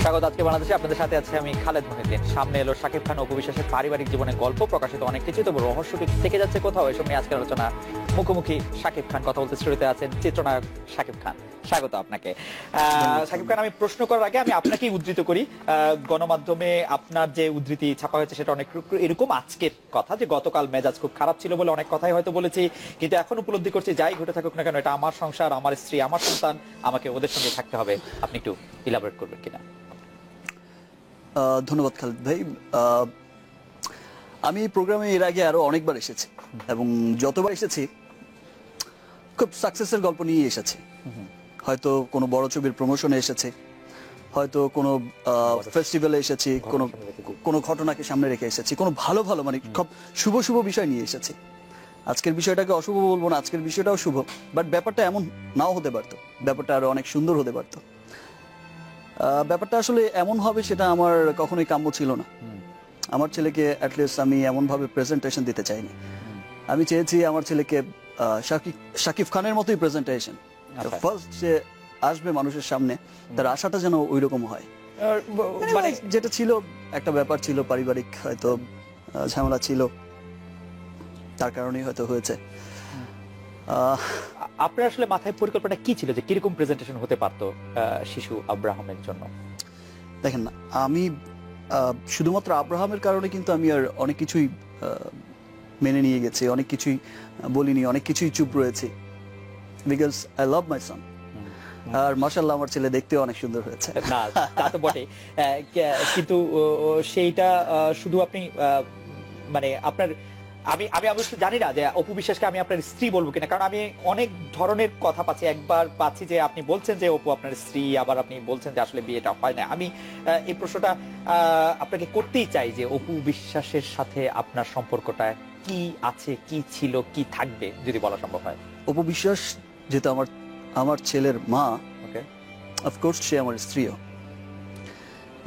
স্বাগত আজকে বাংলাদেশে। আপনাদের সাথে আছে আমি খালেদ মহিউদ্দিন। সামনে এলো শাকিব খান অপু বিশ্বাসের পারিবারিক জীবনের গল্প, প্রকাশিত অনেক কিছু, তবে রহস্যটি থেকে যাচ্ছে কোথাও। এসব নিয়ে আজকের আলোচনা। মুখোমুখি শাকিব খান, কথা বলতে স্টুডিওতে আছেন চিত্রনায়ক শাকিব খান। স্বাগত আপনাকে। শাকিব খান, আমি প্রশ্ন করার আগে আমি আপনাকেই উদ্ধৃত করি। গণমাধ্যমে আপনার যে উদ্ধৃতি ছাপা হয়েছে সেটা অনেক এরকম আজকের কথা, যে গতকাল মেজাজ খুব খারাপ ছিল বলে অনেক কথাই হয়তো বলেছি, কিন্তু এখন উপলব্ধি করছি যাই ঘটে থাকুক না কেন এটা আমার সংসার, আমার স্ত্রী, আমার সন্তান, আমাকে ওদের সঙ্গে থাকতে হবে। আপনি একটু ইলাবোরেট করবেন কিনা? ধন্যবাদ খালেদ ভাই। আমি এই প্রোগ্রামে এর আগে আরো অনেকবার এসেছি এবং যতবার এসেছি খুব সাকসেসের গল্প নিয়ে এসেছি। হয়তো কোনো বড় ছবির প্রমোশনে এসেছি, হয়তো কোনো ফেস্টিভ্যালে এসেছি, কোনো ঘটনাকে সামনে রেখে এসেছি, কোনো ভালো ভালো মানে খুব শুভ শুভ বিষয় নিয়ে এসেছি। আজকের বিষয়টাকে অশুভ বলবো না, আজকের বিষয়টাও শুভ, বাট ব্যাপারটা এমন নাও হতে পারতো, ব্যাপারটা আরো অনেক সুন্দর হতে পারতো। ব্যাপারটা আসলে এমন হবে সেটা আমার কখনোই কাম্য ছিল না। আমার ছেলেকে অ্যাটলিস্ট আমি এমনভাবে প্রেজেন্টেশন দিতে চাইনি। আমি চেয়েছি আমার ছেলেকে শাকিব খানের মতোই প্রেজেন্টেশন, ফার্স্ট যে আসবে মানুষের সামনে তার আশাটা যেন ওই রকম হয়। মানে যেটা ছিল একটা ব্যাপার ছিল, পারিবারিক হয়তো ঝামেলা ছিল, তার কারণেই হয়তো হয়েছে। আপনার আসলে মাথায় পরিকল্পনা কি ছিল যে কিরকম প্রেজেন্টেশন হতে পারতো শিশু আব্রাহামের জন্য? দেখেন না, আমি শুধুমাত্র আব্রাহামের কারণে কিন্তু আমি আর অনেক কিছুই মেনে নিয়ে গেছি, অনেক কিছুই বলিনি, অনেক কিছুই চুপ রয়েছি, বিকজ আই লাভ মাই সন। আর মাশাআল্লাহ আমার ছেলে দেখতেও অনেক সুন্দর হয়েছে। না তা তো বটে, কিন্তু সেইটা শুধু আপনি মানে আপনার, আমি অবশ্য জানি না যে অপু বিশ্বাসকে আমি আপনার স্ত্রী বলবো কিনা, কারণ আমি অনেক ধরনের কথা পাচ্ছি। একবার পাচ্ছি যে আপনি বলছেন যে অপু আপনার স্ত্রী, আবার আপনি বলছেন যে আসলে বিয়েটা হয় না। আমি এই প্রশ্নটা আপনাকে করতেই চাই যে অপু বিশ্বাসের সাথে আপনার সম্পর্কটা কি আছে, কি ছিল, কি থাকবে, যদি বলা সম্ভব হয়। অপু বিশ্বাস যেহেতু আমার ছেলের মা, ওকে, অফকোর্স সে আমার স্ত্রীও,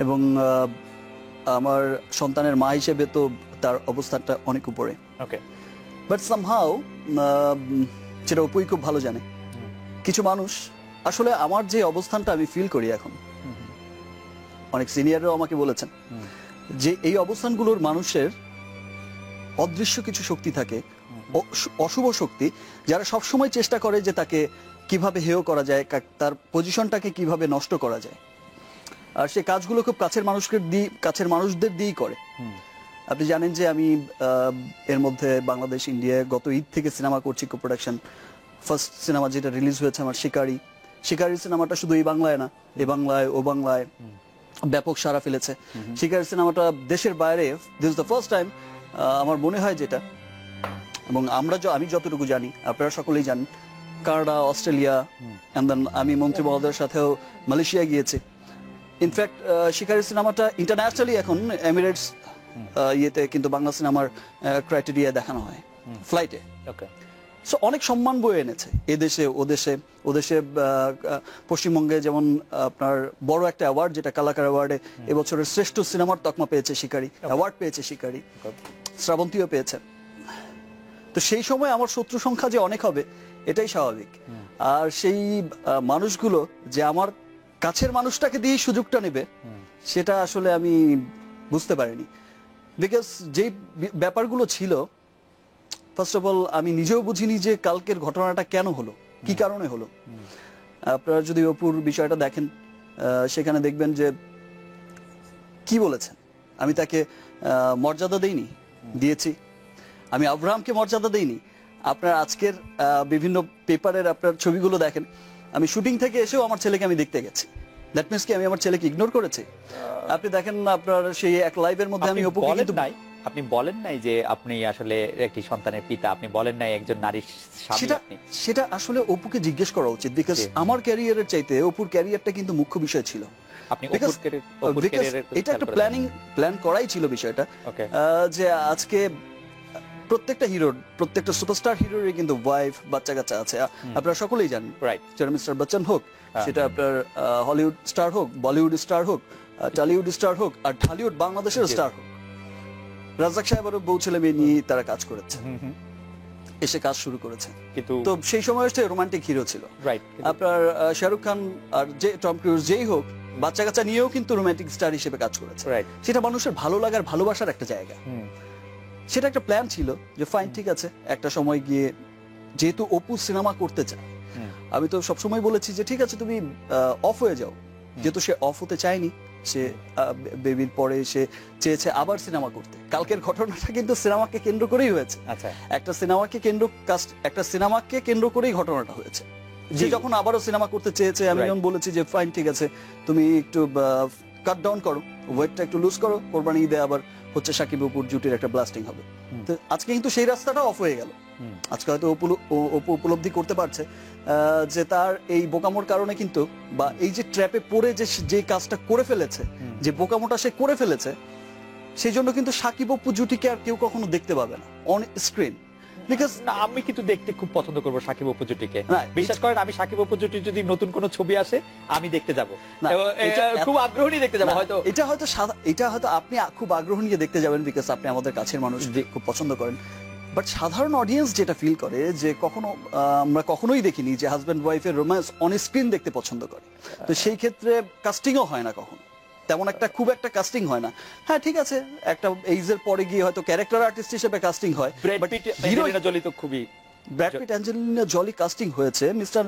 এবং আমার সন্তানের মা হিসেবে তো তার অবস্থানটা অনেক উপরে। ওকে, বাট সামহাউ যেটা অপুই খুব ভালো জানে, কিছু মানুষ আসলে আমার যে অবস্থানটা আমি ফিল করি এখন, অনেক সিনিয়ররাও আমাকে বলেছেন যে এই অবস্থানগুলোর মানুষের অদৃশ্য কিছু শক্তি থাকে, অশুভ শক্তি, যারা সবসময় চেষ্টা করে যে তাকে কিভাবে হেয় করা যায়, তার পজিশনটাকে কিভাবে নষ্ট করা যায়। আর সে কাজগুলো খুব কাছের মানুষদের দিয়েই করে। আপনি জানেন যে আমি এর মধ্যে বাংলাদেশ ইন্ডিয়ায় গত ঈদ থেকে সিনেমা করছি, কো প্রোডাকশন। ফার্স্ট সিনেমা যেটা রিলিজ হয়েছে আমার শিকারি সিনেমাটা শুধু এই বাংলায় না, এ বাংলায় ও বাংলায় ব্যাপক সাড়া ফেলেছে। শিকারি সিনেমাটা দেশের বাইরে this is the first time আমার মনে হয় যেটা, এবং আমি যতটুকু জানি, আপনারা সকলেই জানেন, কানাডা, অস্ট্রেলিয়া, এন্ড দেন আমি মন্ত্রী মহোদয়ের সাথেও মালয়েশিয়া গিয়েছি। ইনফ্যাক্ট শিকারি সিনেমাটা ইন্টারন্যাশনালি এখন এমিরেটস ইয়েতে কিন্তু বাংলা সিনেমার ক্রাইটেরিয়া দেখানো হয় ফ্লাইটে। ওকে, সো অনেক সম্মান বয়ে এনেছে এদেশে ওদেশে। পশ্চিমবঙ্গে যেমন আপনার বড় একটা অ্যাওয়ার্ড, যেটা কালাকার অ্যাওয়ার্ডে এবছরের শ্রেষ্ঠ সিনেমার তকমা পেয়েছে শিকারি, অ্যাওয়ার্ড পেয়েছে শিকারি, শ্রাবন্তীও পেয়েছে। তো সেই সময় আমার শত্রু সংখ্যা যে অনেক হবে এটাই স্বাভাবিক। আর সেই মানুষগুলো যে আমার কাছের মানুষটাকে দিয়ে সুযোগটা নেবে, সেটা আসলে আমি বুঝতে পারিনি। বিকজ যে ব্যাপারগুলো ছিল, ফার্স্ট অফ অল আমি নিজেও বুঝিনি যে কালকের ঘটনাটা কেন হলো, কি কারণে হলো। আপনারা যদি অপুর বিষয়টা দেখেন, সেখানে দেখবেন যে কি বলেছেন, আমি তাকে মর্যাদা দিয়েছি। আমি আব্রাহামকে মর্যাদা দেইনি। আপনার আজকের বিভিন্ন পেপারের আপনার ছবিগুলো দেখেন, আমি শুটিং থেকে এসেও আমার ছেলেকে আমি দেখতে গেছি। দ্যাট মিনস কি আমি আমার ছেলেকে ইগনোর করেছি? আপনি দেখেন আপনার সেই এক লাইভের মধ্যে আমি অপুকে কিন্তু আপনি বলেন নাই যে আপনি আসলে একটি সন্তানের পিতা, আপনি বলেন নাই একজন নারীর স্বামী। সেটা আসলে অপুকে জিজ্ঞেস করা উচিত, বিকজ আমার ক্যারিয়ারের চাইতে অপুর ক্যারিয়ারটা কিন্তু মুখ্য বিষয় ছিল। এটা একটা প্ল্যান করাই ছিল বিষয়টা, যে আজকে প্রত্যেকটা সুপারস্টার হিরোরই কিন্তু ওয়াইফ, বাচ্চা কাচ্চা আছে, আপনারা সকলেই জানেন। সেটা মিস্টার বচ্চন হোক, সেটা আপনার হলিউড স্টার হোক, বলিউড স্টার হোক, টলিউড স্টার হোক, আর ঢালিউড বাংলাদেশের স্টার হোক। রাজ্জাক সাহেবেরও বউ ছেলে মেয়ে নিয়ে তারা কাজ করেছে, এসে কাজ শুরু করেছে। তো সেই সময় রোমান্টিক হিরো ছিল। আপনার শাহরুখ খান আর যে টম ক্রুজ যেই হোক, বাচ্চা কাচ্চা নিয়েও কিন্তু রোমান্টিক স্টার হিসেবে কাজ করেছে। রাইট। সেটা মানুষের ভালো লাগার ভালোবাসার একটা জায়গা। সেটা একটা প্ল্যান ছিল যে ফাইন ঠিক আছে একটা সময় গিয়ে যেহেতু অপু সিনেমা করতে চায়, আমি তো সবসময় বলেছি যে ঠিক আছে তুমি অফ হয়ে যাও, যেহেতু সে অফ হতে চায়নি, সে বেবির পরে সে চেয়েছে আবার সিনেমা করতে। কালকের ঘটনাটা কিন্তু সিনেমাকে কেন্দ্র করেই হয়েছে। আচ্ছা, একটা সিনেমাকে কেন্দ্র করেই ঘটনাটা হয়েছে। যে যখন আবারও সিনেমা করতে চেয়েছে, আমি যখন বলেছি যে ফাইন ঠিক আছে তুমি একটু কাট ডাউন করো, ওয়েটটা একটু লুজ করো, কোরবানি ঈদে আবার হচ্ছে সাকিব অপুর জুটির একটা ব্লাস্টিং হবে। তো আজকে কিন্তু সেই রাস্তাটা অফ হয়ে গেল। আজকে হয়তো অপু উপলব্ধি করতে পারছে যে তার এই বোকামোর কারণে কিন্তু, বা এই যে ট্র্যাপে পড়ে যে কাজটা করে ফেলেছে, যে বোকামোটা সে করে ফেলেছে, সেই জন্য কিন্তু সাকিব অপু জুটিকে আর কেউ কখনো দেখতে পাবে না অন স্ক্রিন। বিকজ আমি কিন্তু দেখতে খুব পছন্দ করবো সাকিব অপু জুটিকে। না, বিশ্বাস করেন, আমি সাকিব অপু জুটির যদি নতুন কোনো ছবি আসে আমি দেখতে যাব, খুব আগ্রহ নিয়ে দেখতে যাবো। হয়তো এটা হয়তো আপনি খুব আগ্রহ নিয়ে দেখতে যাবেন বিকজ আপনি আমাদের কাছের মানুষ, খুব পছন্দ করেন। বাট সাধারণ অডিয়েন্স যেটা ফিল করে যে আমরা কখনোই দেখিনি যে হাজব্যান্ড ওয়াইফের রোম্যান্স অন স্ক্রিন দেখতে পছন্দ করে। তো সেই ক্ষেত্রে কাস্টিংও হয় না কখনো, তেমন খুব একটা কাস্টিং হয় না। হ্যাঁ ঠিক আছে, একটা এইজের পরে গিয়ে হয়তো ক্যারেক্টার আর্টিস্ট হিসেবে কাস্টিং হয়। ব্র্যাড পিট, অ্যাঞ্জেলিনা জলি তো খুবই, Brad Pitt Angelina Jolly casting হয়েছে, মিস্টার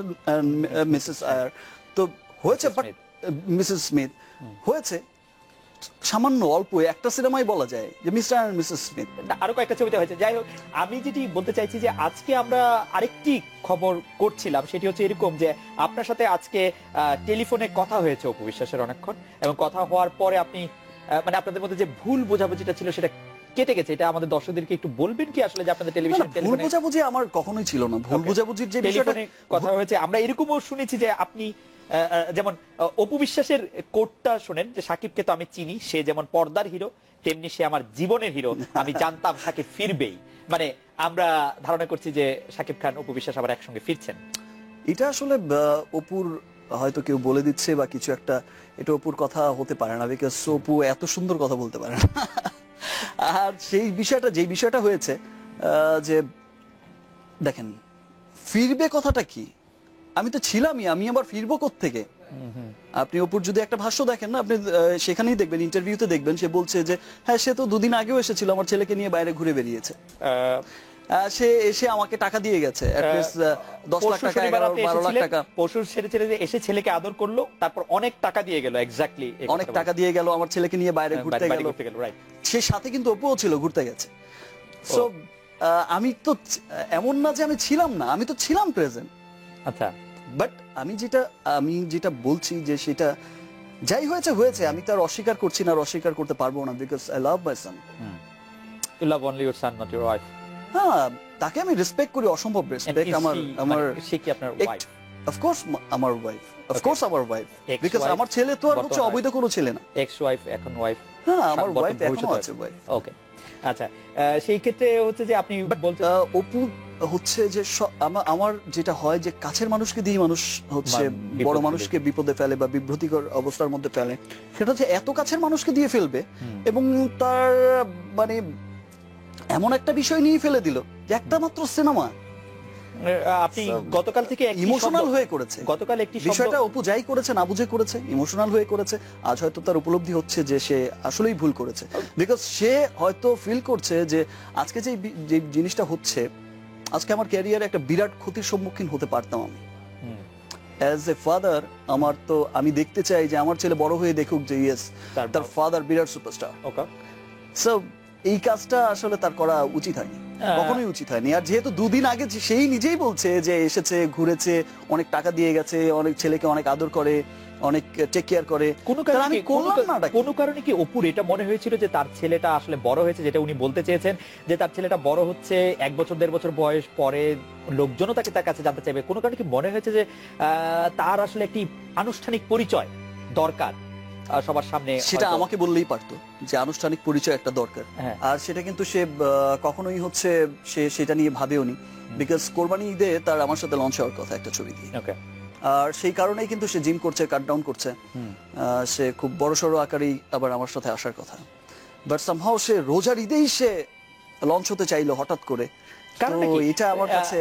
মিসেস আয়ার তো হয়েছে, বাট মিসেস স্মিথ হয়েছে সামান্য অল্প একটা সিনেমায় বলা যায় যে মিস্টার এন্ড মিসেস স্মিথ। আরো কয়েকটা ছবিতে হয়েছে। যাই হোক, আমি যেটি বলতে চাইছি যে আজকে আমরা আরেকটি খবর করছিলাম, সেটি হচ্ছে এরকম যে আপনার সাথে আজকে টেলিফোনে কথা হয়েছে অপু বিশ্বাসের অনেকক্ষণ, এবং কথা হওয়ার পরে আপনি মানে আপনাদের মধ্যে যে ভুল বোঝাবুঝিটা ছিল সেটা কেটে গেছে। এটা আমাদের দর্শকদেরকে একটু বলবেন কি আসলে, যে আপনাদের টেলিভিশন ভুল বোঝাবুঝি আমার কখনোই ছিল না। ভুল বোঝাবুঝির যে বিষয়টা কথা হয়েছে, আমরা এরকমও শুনেছি যে আপনি যেমন অপু বিশ্বাসের কোটটা শোনেন যে সাকিবকে তো আমি চিনি, সে যেমন পর্দার হিরো তেমনি সে আমার জীবনের হিরো, আমি জানতাম সাকিব ফিরবেই। মানে আমরা ধারণা করছি যে সাকিব খান অপু বিশ্বাস আবার একসঙ্গে ফিরছেন। এটা আসলে অপুর হয়তো কেউ বলে দিচ্ছে বা কিছু একটা, এটা অপুর কথা হতে পারে না, বিকজ অপু এত সুন্দর কথা বলতে পারে না। আর যেই বিষয়টা হয়েছে যে দেখেন ফিরবে কথাটা কি, আমি তো ছিলামই, আমি আবার ফিরবো কোত্থেকে? আপনি অপুর যদি একটা ভাষ্য দেখেন না, আপনি সেখানেই দেখবেন, ইন্টারভিউতে দেখবেন সে বলছে যে হ্যাঁ সে তো দুদিন আগেও এসেছিল, আমার ছেলেকে নিয়ে বাইরে ঘুরে বেরিয়েছে, সে এসে আমাকে টাকা দিয়ে গেছে, 10 লাখ টাকা 12 লাখ টাকা পশুর ছেড়ে এসে ছেলেকে আদর করলো, তারপর অনেক টাকা দিয়ে গেল, এক্স্যাক্টলি অনেক টাকা দিয়ে গেল, আমার ছেলেকে নিয়ে বাইরে ঘুরতে গেল, রাইট। সে সাথে কিন্তু অপুও ছিল, ঘুরতে গেছে। সো আমি তো এমন না যে আমি ছিলাম না, আমি তো ছিলাম প্রেজেন্ট। আচ্ছা, বাট আমি যেটা বলছি যে সেটা যাই হয়েছে, আমি তার অস্বীকার করছি না, অস্বীকার করতে পারবো না, because I love my son. You love only your son, not your wife. হ্যাঁ, তাকে আমি রেসপেক্ট করি, অসম্ভব রেসপেক্ট। সে কি আপনার ওয়াইফ? অফ কোর্স আমার ওয়াইফ, অফ কোর্স আমার ওয়াইফ, বিকজ আমার ছেলে তো আর হচ্ছে অবৈধ কোনো ছেলে না। এক্স ওয়াইফ, এখন ওয়াইফ। হ্যাঁ, আমার ওয়াইফ এখনো আছে, ওয়াইফ। ওকে, আচ্ছা, সেই ক্ষেত্রে হচ্ছে যে আপনি বলতে অপু হচ্ছে যে আমার যেটা হয় যে কাছের মানুষকে দিয়ে মানুষ হচ্ছে বড় মানুষকে বিপদে ফেলে বা বিভ্রান্তিকর অবস্থার মধ্যে ফেলে, সেটা হচ্ছে এত কাছের মানুষকে দিয়ে ফেলবে এবং তার মানে এমন একটা বিষয় নিয়ে ফেলে দিল যে একটা মাত্র সিনেমা। আপনি গতকাল থেকে ইমোশনাল হয়ে করেছে, গতকাল একটি বিষয়টা অপু যাই করেছে না বুঝে করেছে, ইমোশনাল হয়ে করেছে। আজ হয়তো তার উপলব্ধি হচ্ছে যে সে আসলেই ভুল করেছে, বিকজ সে হয়তো ফিল করছে যে আজকে যে জিনিসটা হচ্ছে, আজকে আমার ক্যারিয়ারে একটা বিরাট ক্ষতির সম্মুখীন হতে পারতাম আমি। অ্যাজ এ ফাদার আমি দেখতে চাই যে আমার ছেলে বড় হয়ে দেখুক যে ইয়েস তার ফাদার বিরাট সুপারস্টার। সো এই কাজটা আসলে তার করা উচিত হয়নি, কখনোই উচিত হয়নি। আর যেহেতু দুদিন আগে সেই নিজেই বলছে যে এসেছে, ঘুরেছে, অনেক টাকা দিয়ে গেছে, অনেক ছেলেকে অনেক আদর করে, অনেক টেক কেয়ার করে, কোন কারণে কি অপুর এটা মনে হয়েছিল যে তার ছেলেটা আসলে বড় হয়েছে, যেটা উনি বলতে চেয়েছেন যে তার ছেলেটা বড় হচ্ছে, 1 বছর 1.5 বছর বয়স পরে লোকজনও তার কাছে জানতে চাইবে, কোন কারণে কি মনে হয়েছে যে তার আসলে একটি আনুষ্ঠানিক পরিচয় দরকার সবার সামনে? সেটা আমাকে বললেই পারতো যে আনুষ্ঠানিক পরিচয় একটা দরকার, আর সেটা কিন্তু সে কখনোই হচ্ছে সে সেটা নিয়ে ভাবেওনি, বিকজ কোরবানি ঈদে তার আমার সাথে লঞ্চ হওয়ার কথা একটা ছবি দিয়ে, আর সেই কারণেই কিন্তু সে জিম করছে, কাট ডাউন করছে, সে খুব বড়সড় আকারেই আবার আমার সাথে আসার কথা, বাট সামহাও সে রোজার ঈদেই সে লঞ্চ হতে চাইলো হঠাৎ করে। এটা আমার কাছে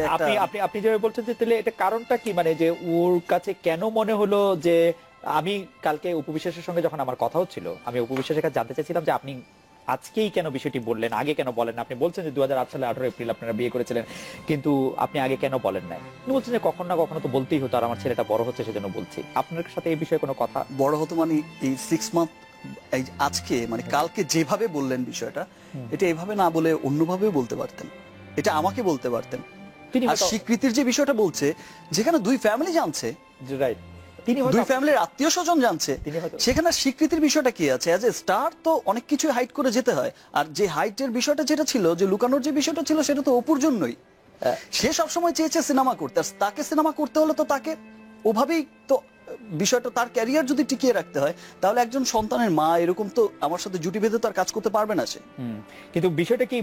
আপনি যেভাবে বলছেন যে তাহলে এটা কারণটা কি, মানে যে ওর কাছে কেন মনে হলো যে আমি কালকে উপবিশ্বাসের সঙ্গে যখন আমার কথা হচ্ছিল, আমি উপবিশ্বাসের কাছে জানতে চাইছিলাম যে আপনি আজকেই কেন বিষয়টি বললেন, আগে কেন বলেন না? আপনি বলছেন যে 2008 সালে 18 এপ্রিল আপনারা বিয়ে করেছিলেন, কিন্তু আপনি আগে কেন বলেন নাই? আপনি বলছেন যে কখনো না কখনো তো বলতেই হতো, আর আমার ছেলেটা বড় হচ্ছে সেজন্য বলছি। আপনার সাথে এই বিষয়ে কোনো কথা? বড় হতো মানে এই 6 মান্থ, এই আজকে মানে কালকে যেভাবে বললেন বিষয়টা, এটা এভাবে না বলে অন্যভাবেও বলতে পারতেন, এটা আমাকে বলতে পারতেন। তিনি আর স্বীকৃতির যে বিষয়টা বলছে, যেখানে দুই ফ্যামিলি জানছে, রাইট, তিনি দুই ফ্যামিলির আত্মীয় স্বজন জানছে, তিনি হয়তো সেখানে স্বীকৃতির বিষয়টা কি আছে? অ্যাজ এ স্টার তো অনেক কিছু হাইড করে যেতে হয়, আর যে হাইটের বিষয়টা যেটা ছিল, যে লুকানোর যে বিষয়টা ছিল, সেটা তো অপুর জন্যই। সে সবসময় চেয়েছে সিনেমা করতে, আর তাকে সিনেমা করতে হলে তো তাকে ওভাবেই তো বিষয়টা, তার ক্যারিয়ার যদি টিকিয়ে রাখতে হয়, তাহলে একজন সন্তানের মা এরকম তো আমার সাথে জুটি বেঁধে তো আর কাজ করতে পারবে না সে। কিন্তু বিষয়টা কি,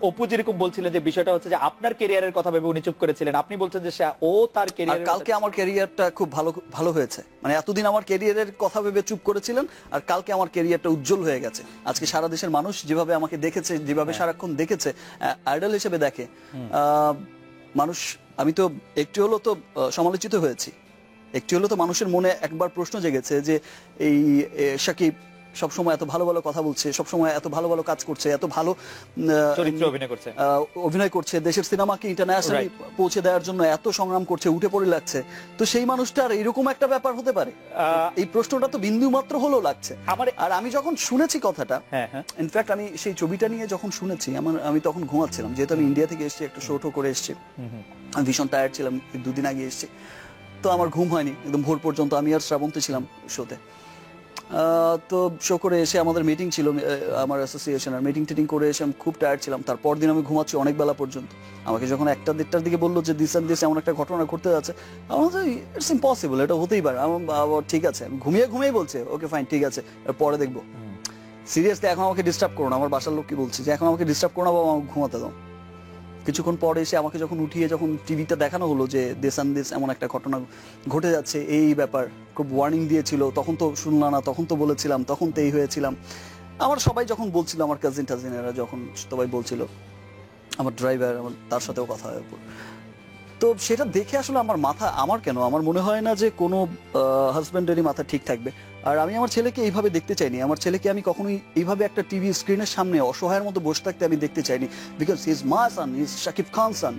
অপু যেরকম বলছিলেন যে বিষয়টা হচ্ছে যে আপনার ক্যারিয়ারের কথা ভেবে উনি চুপ করেছিলেন, আপনি বলছেন যে ও তার আর ক্যারিয়ার। কালকে আমার ক্যারিয়ারটা খুব ভালো ভালো হয়েছে, মানে এতদিন আমার ক্যারিয়ারের কথা ভেবে চুপ করেছিলেন, আর কালকে আমার ক্যারিয়ারটা উজ্জ্বল হয়ে গেছে। আজকে সারা দেশের মানুষ যেভাবে আমাকে দেখেছে, যেভাবে সারাক্ষণ দেখেছে, আইডল হিসেবে দেখে মানুষ, আমি তো একটু হলো তো সমালোচিত হয়েছি, একটু হলো তো মানুষের মনে একবার প্রশ্ন জেগেছে যে এই শাকিব সবসময় এত ভালো ভালো কথা বলছে, সবসময় এত ভালো ভালো কাজ করছে, এত ভালো চরিত্রে অভিনয় করছে, দেশের সিনেমাকে ইন্টারন্যাশনালি পৌঁছে দেওয়ার জন্য এত সংগ্রাম করছে, উঠে পড়ে লাগছে, তো সেই মানুষটার এরকম একটা ব্যাপার হতে পারে? এই প্রশ্নটা তো বিন্দু মাত্র হলেও লাগছে আমার। আর আমি যখন শুনেছি কথাটা, ইনফ্যাক্ট আমি সেই ছবিটা নিয়ে যখন শুনেছি, আমি তখন ঘুমাচ্ছিলাম, যেহেতু আমি ইন্ডিয়া থেকে এসেছি, একটা শো করে এসেছি, আমি ভীষণ টায়ার্ড ছিলাম, 2 দিন আগে এসেছি, তো আমার ঘুম হয়নি, একদম ভোর পর্যন্ত আমি আর শ্রাবন্তী ছিলাম শোতে। তো শো করে এসে আমাদের মিটিং ছিল, আমার অ্যাসোসিয়েশনের মিটিং টিটিং করে এসে আমি খুব টায়ার্ড ছিলাম। তারপর দিন আমি ঘুমাচ্ছি অনেক বেলা পর্যন্ত। আমাকে যখন 1টা-1:30টার দিকে বললো যে দিস অ্যান্ড দিস এমন একটা ঘটনা ঘটতে যাচ্ছে, আমার তো ইটস ইম্পসিবল, এটা হতেই পারে। আমার ঠিক আছে, ঘুমিয়ে বলছে ওকে ফাইন, ঠিক আছে, পরে দেখবো। সিরিয়াসলি এখন আমাকে ডিস্টার্ব করো না, আমার বাসার লোক কি বলছে যে এখন আমাকে ডিস্টার্ব করো না বাবা, আমাকে ঘুমাতে দাও। কিছুক্ষণ পরে এসে আমাকে যখন উঠিয়ে যখন টিভিতে দেখানো হলো যে দেশ অ্যান্ড দেশ এমন একটা ঘটনা ঘটে যাচ্ছে, এই ব্যাপার, খুব ওয়ার্নিং দিয়েছিল, তখন তো শুনলাম না, তখন তো বলেছিলাম, তখন তো এই হয়েছিলাম। আমার সবাই যখন বলছিল, আমার টাজিনেরা যখন সবাই বলছিল, আমার ড্রাইভার, আমার তার সাথেও কথা হয়, তো সেটা দেখে আসলে আমার মনে হয় না যে কোনো হাজব্যান্ডেরই মাথা ঠিক থাকবে। আর আমি আমার ছেলেকে এইভাবে দেখতে চাইনি, আমার ছেলেকে আমি কখনোই এইভাবে একটা টিভি স্ক্রিনের সামনে অসহায়ের মতো বসে থাকতে আমি দেখতে চাইনি, because he is my son, he is Shakib Khan son,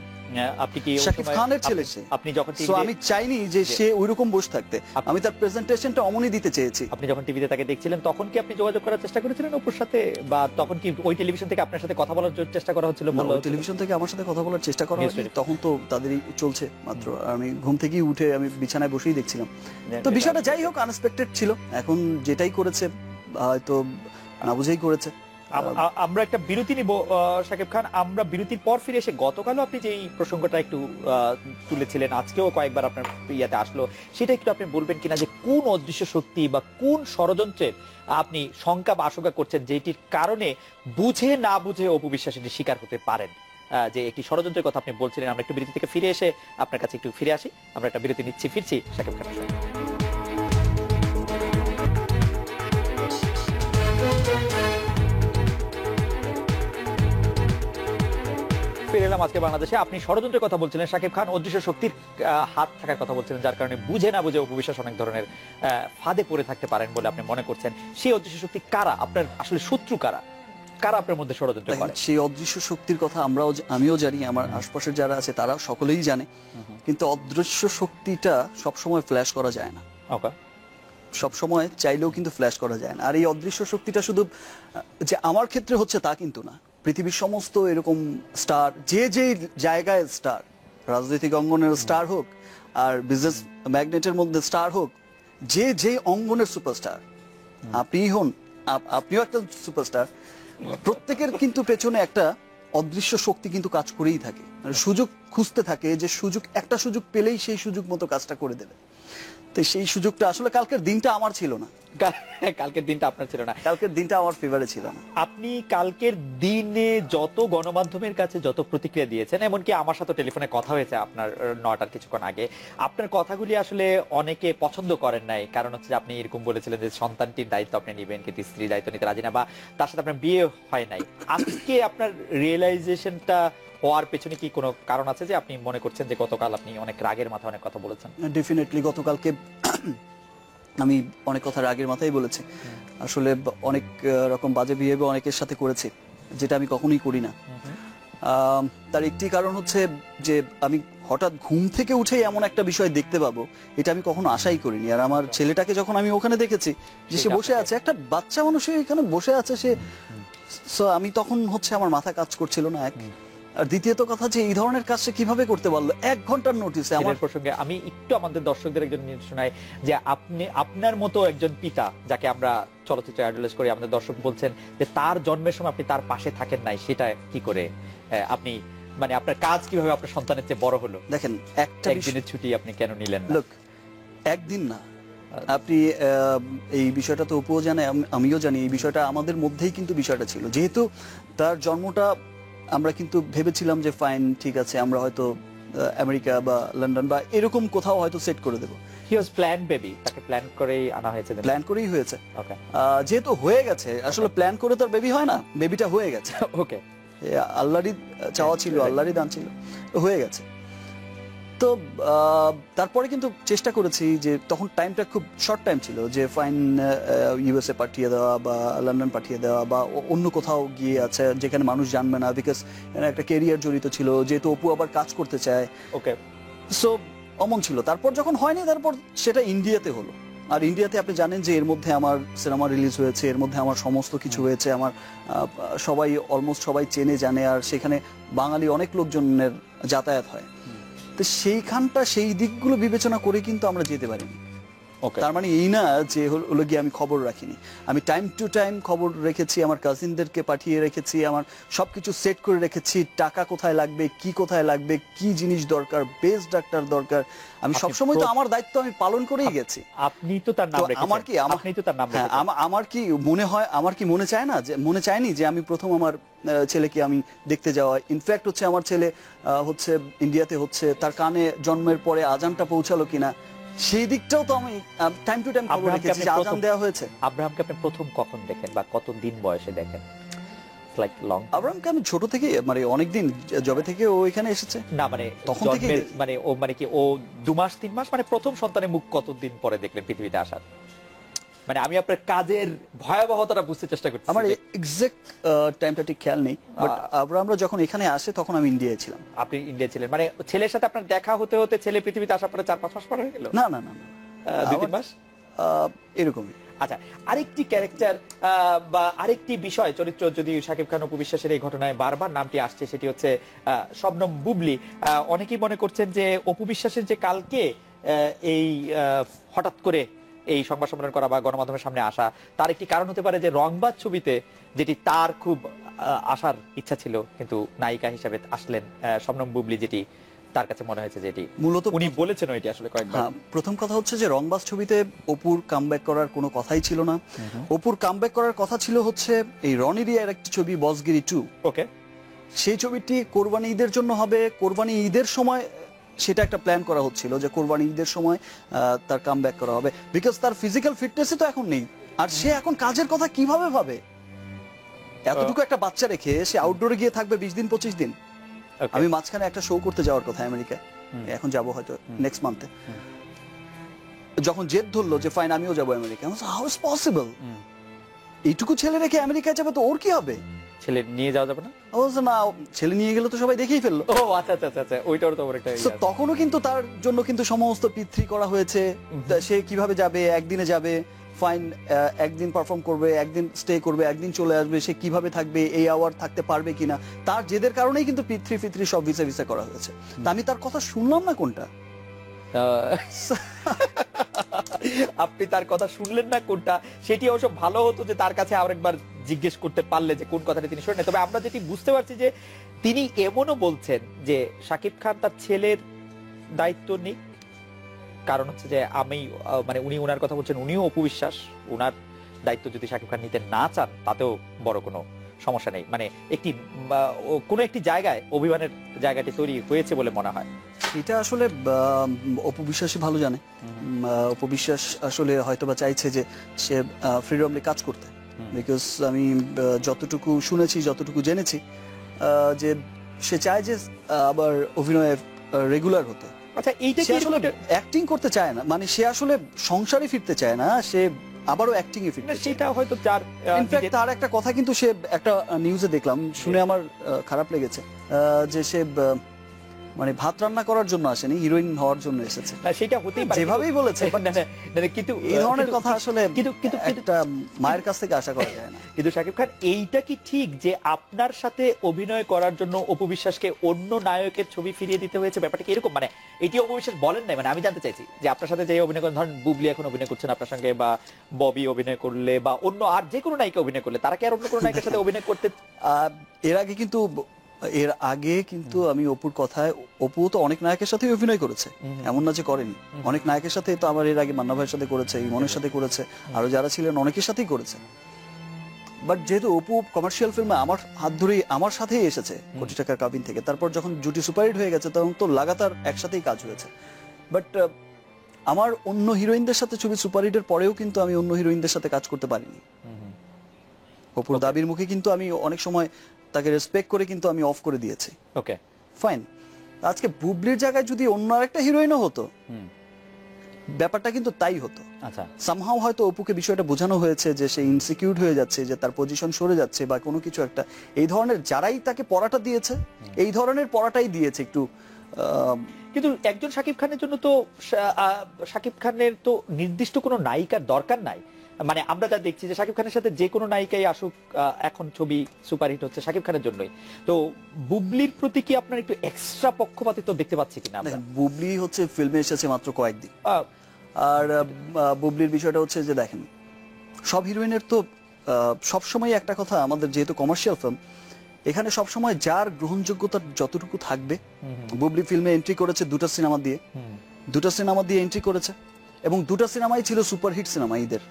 আপনি কি শাকিব খানের ছেলে সে। আপনি যখন সো আমি চাইনি যে সে ওইরকম বসে থাকতে, আমি তার প্রেজেন্টেশনটা অমনই দিতে চেয়েছি। আপনি যখন টিভিতে তাকে দেখছিলেন, তখন কি আপনি যোগাযোগ করার চেষ্টা করেছিলেন অপুর সাথে, বা তখন কি ওই টেলিভিশন থেকে আপনার সাথে কথা বলার চেষ্টা করা হচ্ছিল? টেলিভিশন থেকে আমার সাথে কথা বলার চেষ্টা করা হয়নি, তখন তো তাদেরই চলছে মাত্র, আমি ঘুম থেকেই উঠে আমি বিছানায় বসেই দেখছিলাম। তো বিষয়টা যাই হোক আনএক্সপেক্টেড ছিল, এখন যেটাই করেছে হয়তো না বুঝেই করেছে। আমরা একটা বিরতি নিব শাকিব খান, আমরা বিরতির পর ফিরে এসে গতকালও আপনি যে এই প্রসঙ্গটা একটু তুলেছিলেন, আজকেও কয়েকবার আপনার ইয়াতে আসলো, সেটা একটু আপনি বলবেন কিনা যে কোন অদৃশ্য শক্তি বা কোন ষড়যন্ত্রের আপনি শঙ্কা বা আশঙ্কা করছেন, যেটির কারণে বুঝে না বুঝে অপু বিশ্বাস শিকার হতে পারেন, যে একটি ষড়যন্ত্রের কথা আপনি বলছিলেন। আমরা একটু বিরতি থেকে ফিরে এসে আপনার কাছে একটু ফিরে আসি, আমরা একটা বিরতি নিচ্ছি, ফিরছি শাকিব খানের সঙ্গে। ফিরে এলাম আজকে বাংলাদেশে। আপনি ষড়যন্ত্রের কথা বলছিলেন, শাকিব খান অদৃশ্য শক্তির হাত থাকার কথা বলছিলেন, যার কারণে বুঝে না বুঝে অপু বিশ্বাস অনেক ধরনের ফাঁদে পড়ে থাকতে পারেন বলে আপনি মনে করছেন। সেই অদৃশ্য শক্তি কারা? আপনার আসলে শত্রু কারা? কারা আপনার মধ্যে ষড়যন্ত্র করে? সেই অদৃশ্য শক্তির কথা আমিও জানি, আমার আশপাশের যারা আছে তারা সকলেই জানে, কিন্তু অদৃশ্য শক্তিটা সবসময় ফ্ল্যাশ করা যায় না, সবসময় চাইলেও কিন্তু ফ্ল্যাশ করা যায় না। আর এই অদৃশ্য শক্তিটা শুধু যে আমার ক্ষেত্রে হচ্ছে তা কিন্তু না, পৃথিবীর সমস্ত এরকম স্টার, যে জায়গায় স্টার, রাজনৈতিক অঙ্গনের স্টার হোক আর বিজনেস ম্যাগনেটের মধ্যে স্টার হোক, যে অঙ্গনের সুপারস্টার, আপনিও একটা সুপারস্টার, প্রত্যেকের কিন্তু পেছনে একটা অদৃশ্য শক্তি কিন্তু কাজ করেই থাকে, সুযোগ খুঁজতে থাকে, যে একটা সুযোগ পেলেই সেই সুযোগ মতো কাজটা করে দেবে। তো সেই সুযোগটা আসলে কালকের দিনটা আমার ছিল না, কালকের দিনটা আপনার ছিল না, কালকের দিনটা আমার ফেভারে ছিল না। আপনি কালকের দিনে যত গণমাধ্যমের কাছে যত প্রতিক্রিয়া দিয়েছেন, এমনকি আমার সাথে টেলিফোনে কথা হয়েছে আপনার 9টার কিছুক্ষণ আগে, আপনার কথাগুলি আসলে অনেকে পছন্দ করেন নাই। কারণ হচ্ছে যে আপনি এরকম বলেছিলেন যে সন্তানটির দায়িত্ব আপনি নেবেন, কিন্তু স্ত্রীর দায়িত্ব নিতে রাজি না, বা তার সাথে আপনার বিয়ে হয় নাই। আজকে আপনার রিয়েলাইজেশনটা হওয়ার পেছনে কি কোনো কারণ আছে যে আপনি মনে করছেন যে গতকাল আপনি অনেক রাগের মাথায় অনেক কথা বলেছেন? ডেফিনেটলি গতকালকে আমি অনেক কথা রাগের মাথায় বলেছি, আসলে অনেক রকম বাজে বিহেভিয়ার অনেকের সাথে করেছি, যেটা আমি কখনোই করি না। তার একটি কারণ হচ্ছে যে আমি হঠাৎ ঘুম থেকে উঠেই এমন একটা বিষয় দেখতে পাবো, এটা আমি কখনো আশাই করিনি। আর আমার ছেলেটাকে যখন আমি ওখানে দেখেছি যে সে বসে আছে, একটা বাচ্চা মানুষ এখানে বসে আছে, সে আমি তখন হচ্ছে আমার মাথা কাজ করছিল না, এক। আর দ্বিতীয়ত কথা যে এই ধরনের কাজ সে কিভাবে করতে পারলো 1 ঘন্টার নোটিসে। আমার প্রসঙ্গে আমি একটু আমাদের দর্শকদের একজন নিয়ে শোনাই যে আপনি আপনার মতো একজন পিতা, যাকে আমরা চলচ্চিত্রে আইডলাইজ করি, আমাদের দর্শক বলছেন যে তার জন্মের সময় আপনি তার পাশে থাকেন নাই, সেটা কি করে আপনি মানে আপনার কাজ কিভাবে আপনার সন্তানের চেয়ে বড় হলো? দেখেন, একটা একদিনের ছুটি আপনি কেন নিলেন না? লোক একদিন না, আপনি এই বিষয়টা তো অপুও জানে, আমিও জানি, এই বিষয়টা আমাদের মধ্যেই কিন্তু বিষয়টা ছিল। যেহেতু তার জন্মটা আমরা কিন্তু ভেবেছিলাম যে ফাইন, ঠিক আছে, আমরা হয়তো আমেরিকা বা লন্ডন বা এরকম কোথাও হয়তো সেট করে দেবো। হি ওয়াজ প্ল্যান বেবি, তাকে প্ল্যান করেই আনা হয়েছে। প্ল্যান করেই হয়েছে। ওকে, যেহেতু হয়ে গেছে, আসলে প্ল্যান করে তো আর বেবি হয় না, বেবিটা হয়ে গেছে। ওকে, আল্লাহরই চাওয়া ছিল, আল্লাহরই দান ছিল, হয়ে গেছে। তো তারপরে কিন্তু চেষ্টা করেছি যে তখন টাইমটা খুব শর্ট টাইম ছিল, যে ফাইন ইউএসএ পাঠিয়ে দেওয়া বা লন্ডন পাঠিয়ে দেওয়া বা অন্য কোথাও গিয়ে আছে যেখানে মানুষ জানবে না, বিকজ একটা কেরিয়ার জড়িত ছিল, যেহেতু অপু আবার কাজ করতে চায়। ওকে, সো অমন ছিল। তারপর যখন হয়নি, তারপর সেটা ইন্ডিয়াতে হলো। আর ইন্ডিয়াতে আপনি জানেন যে এর মধ্যে আমার সিনেমা রিলিজ হয়েছে, এর মধ্যে আমার সমস্ত কিছু হয়েছে, আমার সবাই অলমোস্ট সবাই চেনে জানে, আর সেখানে বাঙালি অনেক লোকজনের যাতায়াত হয়। তো সেইখানটা সেই দিকগুলো বিবেচনা করে কিন্তু আমরা যেতে পারিনি। তার মানে এই না যে হলো গিয়ে আমি খবর রাখিনি, আমি টাইম টু টাইম খবর রেখেছি, আমার কাজিনদেরকে পাঠিয়ে রেখেছি, আমার সবকিছু সেট করে রেখেছি, টাকা কোথায় লাগবে, কি কোথায় লাগবে, কি জিনিস দরকার, বেস্ট ডাক্তার দরকার, আমি সবসময় তো আমার দায়িত্ব আমি পালন করেই গেছি। আপনি তো তার নাম রেখেছেন, আমার কি আপনি তো তার নাম রেখেছেন। আমার কি মনে হয়, আমার কি মনে চায় না, যে মনে চায়নি যে আমি প্রথম আমার ছেলেকে আমি দেখতে যাওয়া। ইনফ্যাক্ট হচ্ছে আমার ছেলে হচ্ছে ইন্ডিয়াতে, হচ্ছে তার কানে জন্মের পরে আজানটা পৌঁছালো কিনা, সেই দিকটাও তো আমি টাইম টু টাইম খবর রেখেছি যে আজান দেওয়া হয়েছে। আব্রাহামকে আপনি প্রথম কখন দেখেন বা কত দিন বয়সে দেখেন? Like long. আব্রাহামকে আমি ছোট থেকে, মানে অনেকদিন, যবে থেকে ও এখানে এসেছে না, মানে তখন থেকে, মানে ও মানে কি ও 2 মাস 3 মাস, মানে প্রথম সন্তানের মুখ কতদিন পরে দেখলেন পৃথিবীতে আসার? মানে আমি আপনার কাজের ভয়াবহতাটা বুঝতে চেষ্টা করছি। আমার এক্সাক্ট টাইমটা ঠিক খেয়াল নেই, বাট আমরা যখন এখানে আসে তখন আমি ইন্ডিয়ায় ছিলাম। আপনি ইন্ডিয়া ছিলেন, মানে ছেলের সাথে আপনার দেখা হতে হতে ছেলে পৃথিবীতে আসার পরে 4-5 মাস পরে হয়ে গেল? না না না, 2-3 মাস এরকমই। আচ্ছা, আরেকটি ক্যারেক্টার বা আরেকটি বিষয়, চরিত্র, যদি শাকিব খান অপু বিশ্বাসের এই ঘটনায় বারবার নামটি আসছে, সেটি হচ্ছে শবনম বুবলি। অনেকেই মনে করছেন যে অপু বিশ্বাসের যে কালকে এই হঠাৎ করে এই সংবাদ সম্মেলন করা বা গণমাধ্যমের সামনে আসা, তার একটি কারণ হতে পারে যে রংবাজ ছবিতে যেটি তার খুব আসার ইচ্ছা ছিল, কিন্তু নায়িকা হিসেবে আসলেন শবনম বুবলি, যেটি তার কাছে মনে হয়েছে যেটি মূলত উনি বলেছেন এটি আসলে কয়েকবার। প্রথম কথা হচ্ছে যে রংবাজ ছবিতে অপুর কামব্যাক করার কোনো কথাই ছিল না। অপুর কামব্যাক করার কথা ছিল হচ্ছে এই রনি রিয়ার একটি ছবি বসগিরি 2। ওকে, সেই ছবিটি কোরবানি ঈদের জন্য হবে। কোরবানি ঈদের সময় সেটা একটা প্ল্যান করা হচ্ছিল যে কোরবানি ঈদের সময় তার কামব্যাক করা হবে, বিকজ তার ফিজিক্যাল ফিটনেসই তো এখন নেই। আর সে এখন কাজের কথা কিভাবে ভাবে? এতটুকু একটা বাচ্চা রেখে সে আউটডোরে গিয়ে থাকবে 20 দিন 25 দিন। আমি মাঝখানে একটা শো করতে যাওয়ার কথা আমেরিকা, এখন যাব হয়তো নেক্সট মান্থে। যখন জেদ ধরলো যে ফাইন আমিও যাবো আমেরিকা, হাউ ইজ পসিবল? এইটুকু ছেলে রেখে আমেরিকায় যাবে তো ওর কি হবে? ছেলে নিয়ে যাওয়া যাবে না? না, ছেলে নিয়ে গেলে তো সবাই দেখেই ফেললো। ও আচ্ছা আচ্ছা আচ্ছা, ওইটার তো একটা। তখনও কিন্তু তার জন্য কিন্তু সমস্ত পিতৃ করা হয়েছে। সে কিভাবে যাবে? একদিনে যাবে, ফাইন, একদিন পারফর্ম করবে, একদিন স্টে করবে, একদিন চলে আসবে। সে কিভাবে থাকবে, এই আওয়ার থাকতে পারবে কিনা, তার জেদের কারণেই কিন্তু পিতৃ সব ভিসা ভিসা করা হয়েছে। তা আমি তার কথা শুনলাম না কোনটা? আপনি তার কথা শুনলেন না কোনটা, সেটি অবশ্য ভালো হতো যে তার কাছে আরেকবার জিজ্ঞেস করতে পারলে যে কোন কথাটা তিনি শুনেন। তবে আমরা যেটি বুঝতে পারছি যে তিনি এমনও বলছেন যে শাকিব খান তার ছেলের দায়িত্ব নিক, কারণ হচ্ছে যে আমি মানে উনি ওনার কথা বলছেন, উনিও অপু বিশ্বাস, ওনার দায়িত্ব যদি শাকিব খান নিতে না চান তাতেও বড় কোনো সমস্যা নেই। মানে একটি কোনো একটি জায়গায় অভিমানের জায়গাটি তৈরি হয়েছে বলে মনে হয়। এটা আসলে অপু বিশ্বাসই ভালো জানে। অপু বিশ্বাস আসলে হয়তোবা চাইছে যে সে ফ্রিডমলি কাজ করতে, বিকজ আমি যতটুকু শুনেছি, যতটুকু জেনেছি, যে সে চায় যে আবার অভিনয়ে রেগুলার হতে। আচ্ছা, এইটা সে কি আসলে অ্যাক্টিং করতে চায় না, মানে সে আসলে সংসারে ফিরতে চায় না, সে আবারও অ্যাক্টিং এ ফিরতে চায়। সেটা হয়তো যার ইনফ্যাক্ট তার একটা কথা কিন্তু সে একটা নিউজে দেখলাম, শুনে আমার খারাপ লেগেছে, যে সে মানে ভাত রান্না করার জন্য আসেনি, হিরোইন হওয়ার জন্য এসেছে। সেটা হতেই পারে, যেভাবেই বলেছে, but কিন্তু এই ধরনের কথা আসলে কিন্তু একটা মায়ের কাছ থেকে আশা করা যায় না। কিন্তু শাকিব খান, এইটা কি ঠিক যে আপনার সাথে অভিনয় করার জন্য অপু বিশ্বাসকে অন্য নায়কের ছবি ফিরিয়ে দিতে হয়েছে? ব্যাপারটা কি এরকম? মানে এটি অপু বিশ্বাস বলেন নাই, মানে আমি জানতে চাইছি যে আপনার সাথে যে অভিনয় করেন, ধরেন বুবলি এখন অভিনয় করছেন আপনার সঙ্গে, বা ববি অভিনয় করলে, বা অন্য আর যে কোনো নায়িকা অভিনয় করলে, তারা কি আর অন্য কোনো নায়িকার সাথে অভিনয় করতে? এর আগে কিন্তু আমি অপুর কথায়, অপু তো অনেক নায়কের সাথে অভিনয় করেছে, এমন না যে করেনি। অনেক নায়কের সাথে তো আমার এর আগে মান্না ভাইয়ের সাথে করেছে, ইমনের সাথে করেছে, আরো যারা ছিলেন অনেকের সাথেই করেছে। বাট যেহেতু অপু কমার্শিয়াল ফিল্মে আমার হাত ধরেই আমার সাথেই এসেছে কোটি টাকার কাবিন থেকে, তারপর যখন জুটি সুপারহিট হয়ে গেছে তখন তো লাগাতার একসাথেই কাজ হয়েছে। বাট আমার অন্য হিরোইনদের সাথে ছবি সুপারহিটের পরেও কিন্তু আমি অন্য হিরোইনদের সাথে কাজ করতে পারিনি। অপুর দাবির মুখে কিন্তু আমি অনেক সময় তাকে রেসপেক্ট করে কিন্তু আমি অফ করে দিয়েছি। ওকে, ফাইন। আজকে বুবলির জায়গায় যদি অন্য আরেকটা হিরোইনও হতো, ব্যাপারটা কিন্তু তাই হতো। আচ্ছা, সামহাও হয়তো অপুকে বিষয়টা বোঝানো হয়েছে যে সে ইনসিকিউর হয়ে যাচ্ছে, যে তার পজিশন সরে যাচ্ছে বা কোনো কিছু একটা, এই ধরনের যারাই তাকে পড়াটা দিয়েছে, এই ধরনের পড়াটাই দিয়েছে একটু। কিন্তু একজন শাকিব খানের জন্য তো শাকিব খানের তো নির্দিষ্ট কোনো নায়িকার দরকার নাই। মানে আমরা যা দেখছি যে শাকিব খানের সাথে যে কোনো নায়িকাই আসুক, এখন ছবি সুপারহিট হচ্ছে শাকিব খানের জন্যই। তো বুবলির প্রতি কি আপনার একটু এক্সট্রা পক্ষপাতিত্ব দেখতে পাচ্ছি কিনা? বুবলি হচ্ছে ফিল্মে এসেছে মাত্র কয়েকদিন, আর বুবলির বিষয়টা হচ্ছে যে দেখেন, সব হিরোইনের তো সবসময় একটা কথা, আমাদের যেহেতু কমার্শিয়াল ফিল্ম, এখানে সবসময় যার গ্রহণযোগ্যতা যতটুকু থাকবে। বুবলি ফিল্মে এন্ট্রি করেছে দুটো সিনেমা দিয়ে এন্ট্রি করেছে, এবং দুটো সিনেমাই ছিল সুপারহিট সিনেমা ঈদের।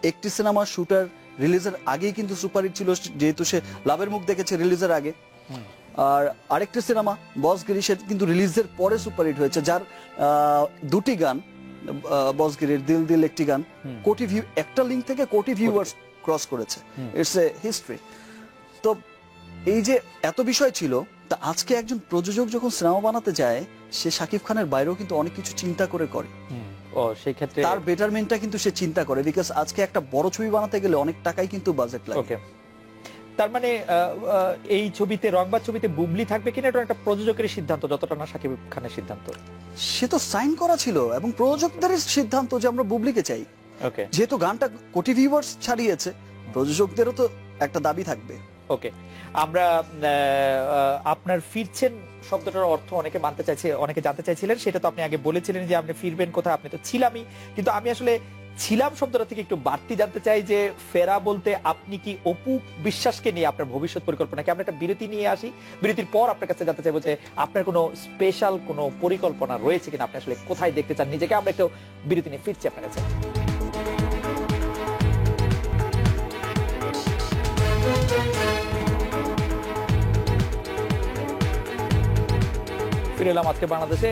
একটি সিনেমা শুটার রিলিজের আগেই কিন্তু সুপারহিট ছিল, যেহেতু সে লাভের মুখ দেখেছে রিলিজের আগে। আর আরেকটি সিনেমা বসগিরি, সে কিন্তু রিলিজের পরে সুপারহিট হয়েছে, যার দুটি গান, বসগিরির দিল দিল একটি গান, কোটি ভিউ, একটা লিঙ্ক থেকে কোটি ভিউয়ার্স ক্রস করেছে। It's a history. তো এই যে এত বিষয় ছিল, তা আজকে একজন প্রযোজক যখন সিনেমা বানাতে যায়, সে শাকিব খানের বাইরেও কিন্তু অনেক কিছু চিন্তা করে। ও, সেই ক্ষেত্রে তার বেটারমেন্টটা কিন্তু সে চিন্তা করে, বিকজ আজকে একটা বড় ছবি বানাতে গেলে অনেক টাকাই কিন্তু বাজেট লাগে। ওকে, তার মানে এই ছবিতে, রংবাজ ছবিতে বুবলি থাকবে কিনা এটা একটা প্রযোজকের সিদ্ধান্ত, যতটা না শাকিব খানের সিদ্ধান্ত। সে তো সাইন করা ছিল, এবং প্রযোজকদের সিদ্ধান্ত যে আমরা বুবলিকে চাই। ওকে, যেহেতু গানটা কোটি ভিউয়ার্স ছাড়িয়েছে, প্রযোজকদেরও তো একটা দাবি থাকবে। ওকে, আমরা আপনার ফিরছেন শব্দটার অর্থ অনেকে জানতে চাইছিলেন, সেটা তো আপনি আগে বলেছিলেন যে আপনি ফিরবেন কোথায়। আপনি তো ছিলামই, কিন্তু আমি আসলে ছিলাম শব্দটা থেকে একটু বাড়তি জানতে চাই যে ফেরা বলতে আপনি কি অপু বিশ্বাসকে নিয়ে আপনার ভবিষ্যৎ পরিকল্পনা কি? আমরা একটা বিরতি নিয়ে আসি, বিরতির পর আপনার কাছে জানতে চাইবো যে আপনার কোনো স্পেশাল কোনো পরিকল্পনা রয়েছে কিনা, আপনি আসলে কোথায় দেখতে চান নিজেকে। আমরা একটু বিরতি নিয়ে ফিরছি আপনার কাছে। ফিরে এলাম আজকে বাংলাদেশে।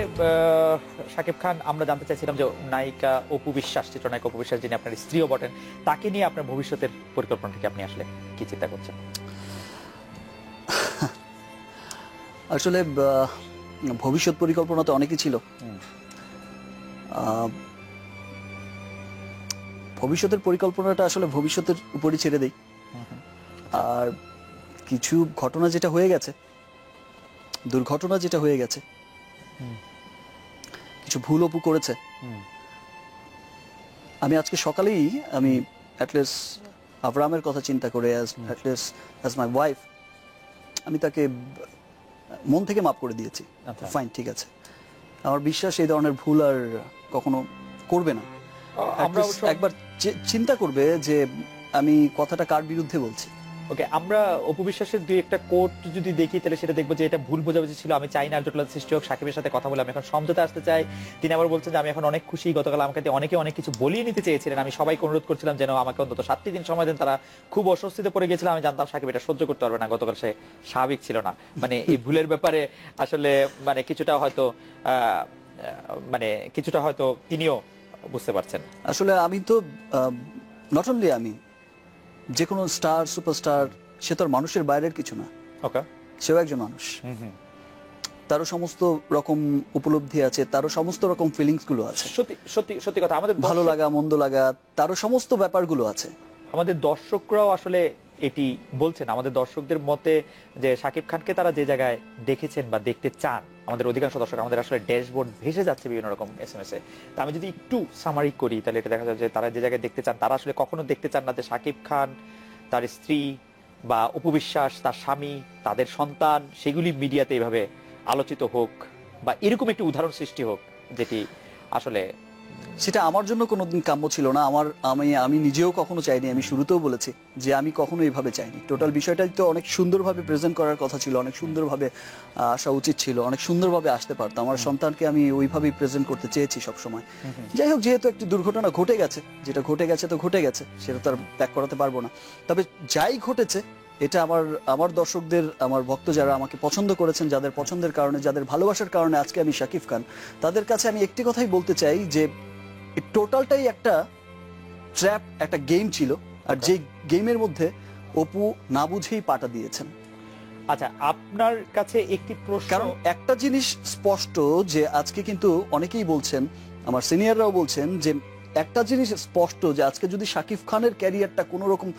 শাকিব খান, আমরা জানতে চাইছিলাম যে নায়িকা অপু বিশ্বাস, চিত্রনায়িকা অপু বিশ্বাস, যিনি আপনার স্ত্রীও বটেন, তাকে নিয়ে আপনার ভবিষ্যতের পরিকল্পনা থেকে আপনি আসলে কি চিন্তা করছেন? আসলে ভবিষ্যৎ পরিকল্পনা তো অনেকই ছিল। ভবিষ্যতের পরিকল্পনাটা আসলে ভবিষ্যতের উপরই ছেড়ে দেই। আর কিছু ঘটনা যেটা হয়ে গেছে, দুর্ঘটনা যেটা হয়ে গেছে, কিছু ভুল অপু করেছে, আমি আজকে সকালেই আমি অ্যাটলিস্ট আবরামের কথা চিন্তা করে, অ্যাজ মাই ওয়াইফ, আমি তাকে মন থেকে মাফ করে দিয়েছি। ফাইন, ঠিক আছে। আমার বিশ্বাস এই ধরনের ভুল আর কখনো করবে না। একবার চিন্তা করবে যে আমি কথাটা কার বিরুদ্ধে বলছি। ওকে, আমরা অপু বিশ্বাসের দুই একটা কোট যদি দেখি, তাহলে সেটা দেখবো যে এটা ভুল বোঝাবুঝি ছিল, আমি চাই না জটিলতা সৃষ্টি হোক, সাকিবের সাথে কথা বলে আমি এখন সমঝোতা আসতে চাই। তিনি আবার বলছেন যে আমি এখন অনেক খুশি, গতকাল আমাকে অনেকে অনেক কিছু বলিয়ে নিতে চেয়েছিলেন, আমি সবাইকে অনুরোধ করছিলাম যেন আমাকে অন্তত 7টি দিন সময় দেন, তারা খুব অস্বস্তিতে পড়ে গেছিলাম, আমি জানতাম সাকিব এটা সহ্য করতে পারবে না। গতকাল সে স্বাভাবিক ছিল না, মানে এই ভুলের ব্যাপারে আসলে মানে কিছুটা হয়তো তিনিও বুঝতে পারছেন। আসলে আমি তো নট অনলি আমি, যে কোনো স্টার, সুপারস্টার, সে তো মানুষের বাইরের কিছু না। ওকে, সেও একজন মানুষ। তারও সমস্ত রকম উপলব্ধি আছে, তারও সমস্ত রকম ফিলিংস গুলো আছে, সত্যি সত্যি সত্যি কথা, আমাদের ভালো লাগা মন্দ লাগা, তারও সমস্ত ব্যাপারগুলো আছে। আমাদের দর্শকরাও আসলে এটি বলছেন, আমাদের দর্শকদের মতে যে শাকিব খানকে তারা যে জায়গায় দেখেছেন বা দেখতে চান, আমাদের অধিকাংশ দর্শক, আমাদের আসলে ড্যাশবোর্ড ভেসে যাচ্ছে বিভিন্ন রকম SMS এ। তা আমি যদি একটু সামারি করি তাহলে এটা দেখা যায় যে তারা যে জায়গায় দেখতে চান, তারা আসলে কখনো দেখতে চান না যে শাকিব খান, তার স্ত্রী বা অপু বিশ্বাস, তার স্বামী, তাদের সন্তান, সেগুলি মিডিয়াতে এভাবে আলোচিত হোক বা এরকম একটি উদাহরণ সৃষ্টি হোক, যেটি আসলে সেটা আমার জন্য কোনোদিন কাম্য ছিল না। আমি নিজেও কখনো চাইনি। আমি শুরুতেও বলেছি যে আমি কখনো এইভাবে চাইনি। টোটাল বিষয়টাই তো অনেক সুন্দরভাবে প্রেজেন্ট করার কথা ছিল, অনেক সুন্দরভাবে আসা উচিত ছিল, অনেক সুন্দরভাবে আসতে পারতাম। আমার সন্তানকে আমি ওইভাবেই প্রেজেন্ট করতে চেয়েছি সবসময়। যাই হোক, যেহেতু একটি দুর্ঘটনা ঘটে গেছে, যেটা ঘটে গেছে তো ঘটে গেছে, সেটা তো আর ব্যাক করাতে পারবো না। তবে যাই ঘটেছে, এটা আমার দর্শকদের, আমার ভক্ত যারা আমাকে পছন্দ করেছেন, যাদের পছন্দের কারণে, যাদের ভালোবাসার কারণে আজকে আমি শাকিব খান, তাদের কাছে আমি একটি কথাই বলতে চাই যে টোটালটাই একটা ট্র্যাপ, একটা গেম ছিল। আর যে গেমের মধ্যে অপু না বুঝেই পাটা দিয়েছেন। আচ্ছা, আপনার কাছে একটি প্রশ্ন, কারণ একটা জিনিস স্পষ্ট যে আজকে কিন্তু অনেকেই বলছেন, আমার সিনিয়ররাও বলছেন যে একটা জিনিস স্পষ্ট যে আজকে যদি শাকিব খানের ক্যারিয়ারটা কোনো রকম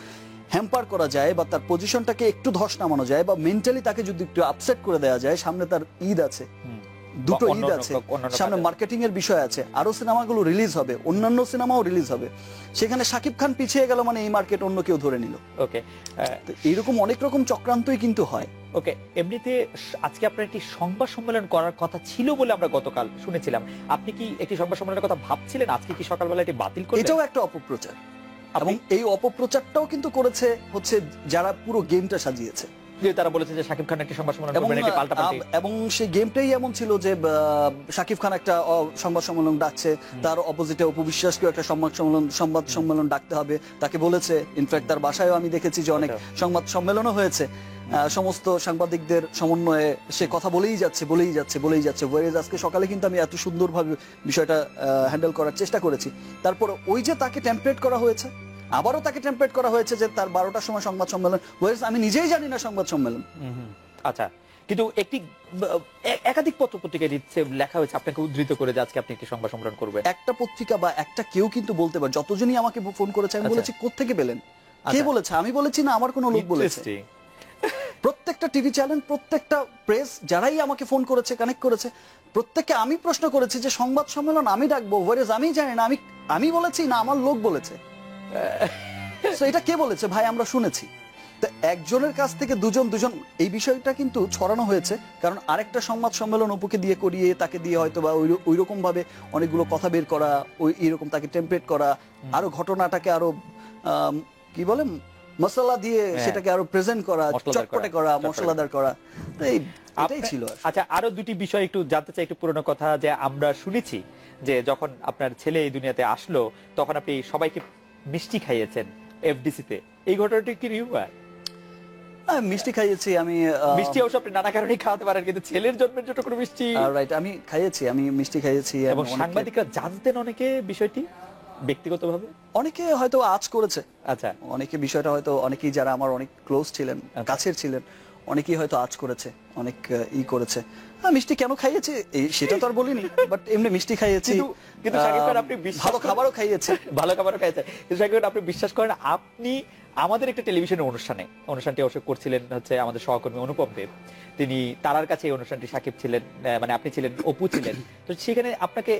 হ্যাম্পার করা যায় বা তার পজিশনটাকে একটু ধস নামানো যায় বা মেন্টালি তাকে যদি একটু আপসেট করে দেওয়া যায়, সামনে তার ঈদ আছে, দুটো ঈদ আছে, সামনে মার্কেটিং এর বিষয় আছে, আরো সিনেমাগুলো রিলিজ হবে, অন্যান্য সিনেমাও রিলিজ হবে, সেখানে শাকিব খান পিছিয়ে গেল মানে এই মার্কেট অন্য কেউ ধরে নিল। ওকে, এইরকম অনেক রকম চক্রান্তই কিন্তু হয়। ওকে, এমনিতে আজকে আপনার একটি সংবাদ সম্মেলন করার কথা ছিল বলে আমরা গতকাল শুনেছিলাম। আপনি কি একটি সংবাদ সম্মেলনের কথা ভাবছিলেন? আজকে কি সকালবেলা এটি বাতিল করলেন? এটাও একটা অপপ্রচার, এবং এই অপপ্রচারটাও কিন্তু করেছে হচ্ছে যারা পুরো গেমটা সাজিয়েছে। যে তারা বলেছে যে শাকিব খান একটি সংবাদ সম্মেলন করবেন, একটি পাল্টাপাল্টি, এবং সেই গেমটাই এমন ছিল যে শাকিব খান একটা সংবাদ সম্মেলন ডাকছে, তার অপোজিটে অপু বিশ্বাসকেও একটা সংবাদ সম্মেলন ডাকতে হবে, তাকে বলেছে। ইনফ্যাক্ট তার বাসায়ও আমি দেখেছি যে অনেক সংবাদ সম্মেলনও হয়েছে, সমস্ত সাংবাদিকদের সমন্বয়ে সে কথা বলেই যাচ্ছে। আজকে সকালে কিন্তু আমি এত সুন্দরভাবে বিষয়টা হ্যান্ডেল করার চেষ্টা করেছি। তারপর ওই যে তাকে টেমপ্লেট করা হয়েছে, আবারও তাকে টেমপ্লেট করা হয়েছে যে তার 12টার সময় সংবাদ সম্মেলন, আমি নিজেই জানি না সংবাদ সম্মেলন। আচ্ছা, কিন্তু একটি একাধিক পত্র পত্রিকায় লেখা হয়েছে আপনাকে উদ্ধৃত করে যে আজকে আপনি একটি সংবাদ সম্মেলন করবেন। একটা পত্রিকা বা একটা কেউ কিন্তু বলতে পারে, যতজনই আমাকে ফোন করেছে আমি বলেছি কোত্থেকে পেলেন, কে বলেছে, আমি বলেছি না আমার কোনো লোক বলেছে। প্রত্যেকটা টিভি চ্যানেল, প্রত্যেকটা প্রেস যারাই আমাকে ফোন করেছে, কানেক্ট করেছে, প্রত্যেককে আমি প্রশ্ন করেছি যে সংবাদ সম্মেলন আমি ডাকবো, আমি জানি না, আমি বলেছি না আমার লোক বলেছে। এটা কে বলেছে ভাই, আমরা শুনেছি। তো একজনের কাছ থেকে দুজন এই বিষয়টা কিন্তু ছড়ানো হয়েছে, কারণ আরেকটা সংবাদ সম্মেলন অপুকে দিয়ে করিয়ে তাকে দিয়ে হয়তো বা ওই রকম ভাবে অনেকগুলো কথা বের করা, ওই এরকম তাকে টেমপ্লেট করা, আরো ঘটনাটাকে আরো কি বলে মশলা দিয়ে সেটাকে আরো প্রেজেন্ট করা, চটপটে করা, মশলাদার করা, এটাই ছিল। আচ্ছা, আরো দুটি বিষয় একটু জানতে চাই, একটু পুরনো কথা, যে আমরা শুনেছি যে যখন আপনার ছেলে এই দুনিয়াতে আসলো তখন আপনি সবাইকে মিষ্টি খাইয়েছেন FDC তে, এই ঘটনাটি কি রিউ? মিষ্টি খাইয়েছি আমি। মিষ্টি অবশ্য আপনি নানা কারণে খাওয়াতে পারেন, কিন্তু ছেলের জন্মের জন্য কোনো মিষ্টি, রাইট, আমি খাইয়েছি, আমি মিষ্টি খাইয়েছি। এবং সাংবাদিকরা জানতেন অনেকে বিষয়টি ব্যক্তিগতভাবে, অনেকে হয়তো আজ করেছে। আচ্ছা, অনেকে বিষয়টা হয়তো, অনেকেই যারা আমার অনেক ক্লোজ ছিলেন, কাছের ছিলেন, অনেকেই হয়তো আজ করেছে, অনেক করেছে। মিষ্টি কেন খাইয়েছে সেটা তো আর বলিনি, বাট এমনি মিষ্টি খাইয়েছি। কিন্তু শাকিব খান, আপনি ভালো খাবারও খাইয়েছে, ভালো খাবারও খাইয়েছে। কিন্তু শাকিব খান, আপনি বিশ্বাস করেন, আপনি আমাদের একটা টেলিভিশনের অনুষ্ঠানটি অবশ্য করছিলেন হচ্ছে আমাদের সহকর্মী অনুপম দেব, তিনি তারার কাছে এই অনুষ্ঠানটি শাকিব ছিলেন, মানে আপনি ছিলেন, অপু ছিলেন। তো সেখানে আপনাকে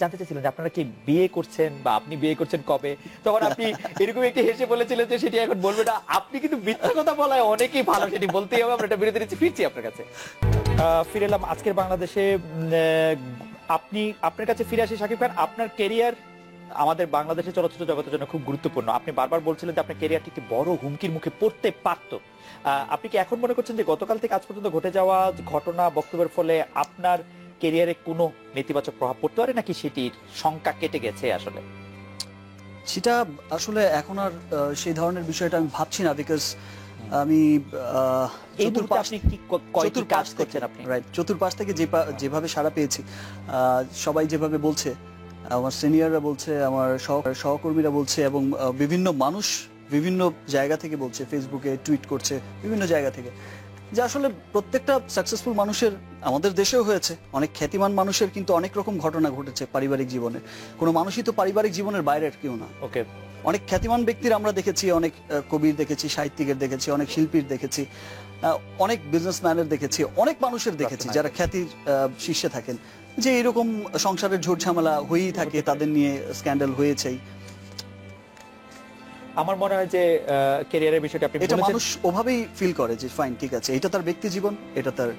জানতে চাইছিলেন যে আপনারা কি বিয়ে করছেন বা আপনি বিয়ে করছেন কবে, তখন আপনি এরকম একটি হেসে বলেছিলেন যে সেটি এখন বলবে না। আপনি কিন্তু মিথ্যা কথা বলায় অনেকেই ভালো, সেটি বলতেই হবে। আমরা এটা বিরতি নিচ্ছি, ফিরছি আপনার কাছে। ফিরে এলাম আজকের বাংলাদেশে। আপনার কাছে ফিরে আসি শাকিব খান, আপনার ক্যারিয়ার আমাদের বাংলাদেশের চলচ্চিত্র জগতের জন্য খুব গুরুত্বপূর্ণ। আপনি বারবার বলছিলেন যে আপনার ক্যারিয়ারটি একটি বড় হুমকির মুখে পড়তে পারত। আপনি কি এখন মনে করছেন যে গতকাল থেকে আজ পর্যন্ত ঘটে যাওয়া ঘটনা, বক্তব্যের ফলে আপনার ক্যারিয়ারে কোনো নেতিবাচক প্রভাব পড়তে পারে, নাকি সেটির সংখ্যা কেটে গেছে? আসলে সেটা আসলে এখন আর সেই ধরনের বিষয়টা আমি ভাবছি না, বিকজ আমি চতুর্পাশ থেকে যেভাবে সাড়া পেয়েছি, সবাই যেভাবে বলছে, আমার সিনিয়ররা বলছে, আমার সহকর্মীরা বলছে, এবং বিভিন্ন মানুষ বিভিন্ন জায়গা থেকে বলছে, ফেসবুকে টুইট করছে বিভিন্ন জায়গা থেকে, যে আসলে প্রত্যেকটা সাকসেসফুল মানুষের, আমাদের দেশেও হয়েছে, অনেক খ্যাতিমান মানুষের কিন্তু অনেক রকম ঘটনা ঘটেছে পারিবারিক জীবনে। কোনো মানুষই তো পারিবারিক জীবনের বাইরের কেউ না। ওকে, অনেক খ্যাতিমান ব্যক্তির আমরা দেখেছি, অনেক কবির দেখেছি, সাহিত্যিকের দেখেছি, অনেক শিল্পীর দেখেছি, অনেক বিজনেসম্যানের দেখেছি, অনেক মানুষের দেখেছি যারা খ্যাতির শীর্ষে থাকেন, যে এরকম সংসারের ঝুট ঝামেলা হয়েই থাকে, তাদের নিয়ে স্ক্যান্ডাল হয়েছেই। আমার মনে হয় যে ক্যারিয়ারের বিষয়টা আপনি এটা বলেছেন, মানুষ ওভাবেই ফিল করে যে ফাইন, ঠিক আছে, এটা তার ব্যক্তি জীবন, এটা তার।